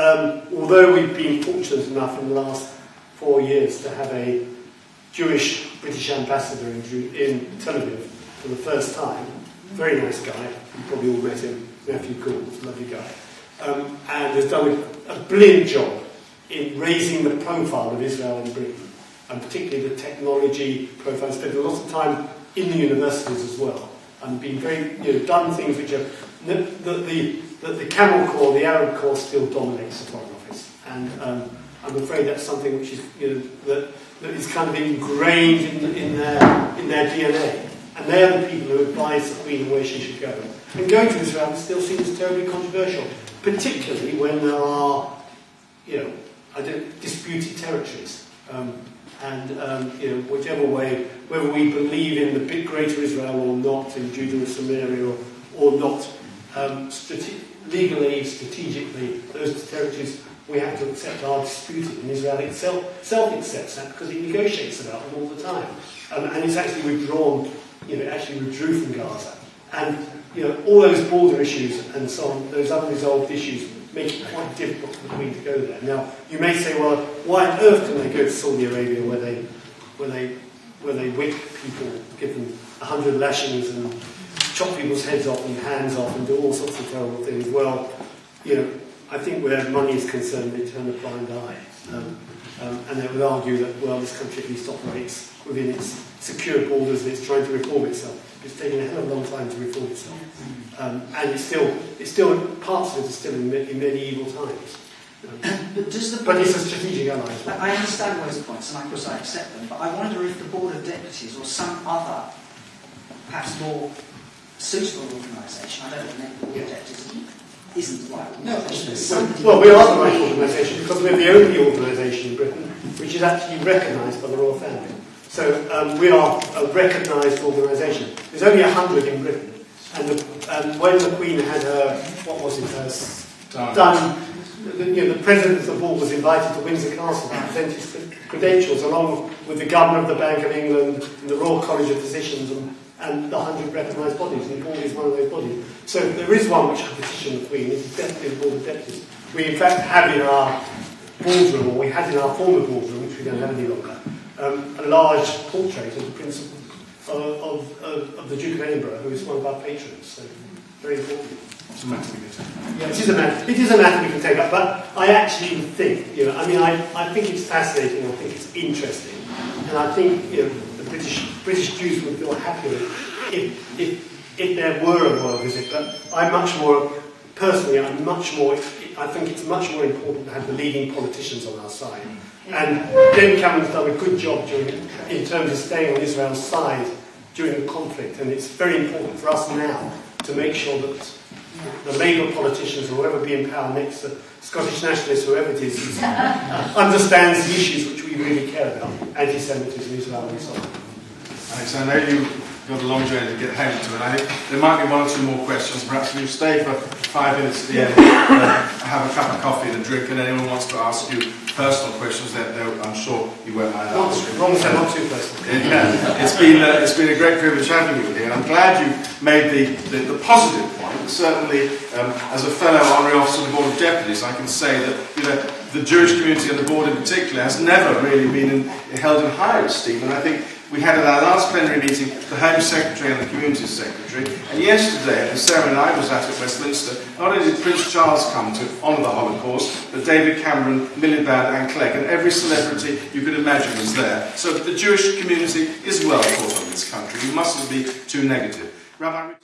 although we've been fortunate enough in the last 4 years to have a Jewish British ambassador in Tel Aviv for the first time, very nice guy, you probably all met him, Matthew Coul's a lovely guy, and has done a brilliant job in raising the profile of Israel in Britain, and particularly the technology profile. Spent a lot of time in the universities as well, and been very, done things which are the Camel Corps, the Arab Corps, still dominates the Foreign Office, and I'm afraid that's something which is that is kind of ingrained in their DNA, and they are the people who advise the Queen where she should go. And going to Israel still seems terribly controversial, particularly when there are, disputed territories, whichever way, whether we believe in the big greater Israel or not, in Judah and Samaria or not. Legally, strategically, those territories we have to accept are disputed, and Israel itself accepts that because it negotiates about them all the time. And it's actually withdrew from Gaza. And all those border issues and so on, those unresolved issues, make it quite difficult for the Queen to go there. Now, you may say, well, why on earth can they go to Saudi Arabia where they whip people, give them 100 lashings and chop people's heads off and hands off and do all sorts of terrible things? Well, I think where money is concerned, they turn a blind eye. And they would argue that, well, this country at least operates within its secure borders and it's trying to reform itself. It's taken a hell of a long time to reform itself. And it's still, parts of it are still in medieval times. But it's a strategic ally as well. I understand those points, and of course I accept them, but I wonder if the Board of Deputies or some other, perhaps more suitable organisation, I don't know the Board of Deputies isn't the right organisation. Well, we are the right organisation because we're the only organisation in Britain which is actually recognised by the Royal Family. So we are a recognised organisation. There's only 100 in Britain. And when the Queen had her, the President of the Board was invited to Windsor Castle to present his credentials along with the Governor of the Bank of England and the Royal College of Physicians and the 100 recognised bodies, and the Board is one of those bodies. So there is one which can petition the Queen, it's definitely the Board of Deputies. We in fact have in our boardroom, or we had in our former boardroom, which we don't have any longer, a large portrait of the Prince of the Duke of Edinburgh, who is one of our patrons. So very important. It's a matter we can take up. Yeah, it is a matter we can take up, but I actually think, I think it's fascinating, I think it's interesting, and I think, the British Jews would feel happier if there were a royal visit, but I think it's much more important to have the leading politicians on our side. And Ben Cameron's done a good job in terms of staying on Israel's side during the conflict, and it's very important for us now to make sure that the Labour politicians, or whoever be in power next, the Scottish nationalists, whoever it is, understands the issues which we really care about, anti-Semitism, Israel and so on. Alex, I know you've got a long journey to get home to, and I think there might be one or two more questions. Perhaps you stay for 5 minutes at the end, have a cup of coffee and a drink, and anyone wants to ask you personal questions, I'm sure you won't mind answering. Not too personal. It's been a great privilege having you here. I'm glad you made the positive point. Certainly, as a fellow honorary officer of the Board of Deputies, I can say that the Jewish community and the board in particular has never really been held in higher esteem. And I think we had at our last plenary meeting the Home Secretary and the Community Secretary, and yesterday at the ceremony I was at Westminster, not only did Prince Charles come to honour the Holocaust, but David Cameron, Miliband and Clegg, and every celebrity you could imagine was there. So the Jewish community is well thought of in this country. We mustn't be too negative. Rabbi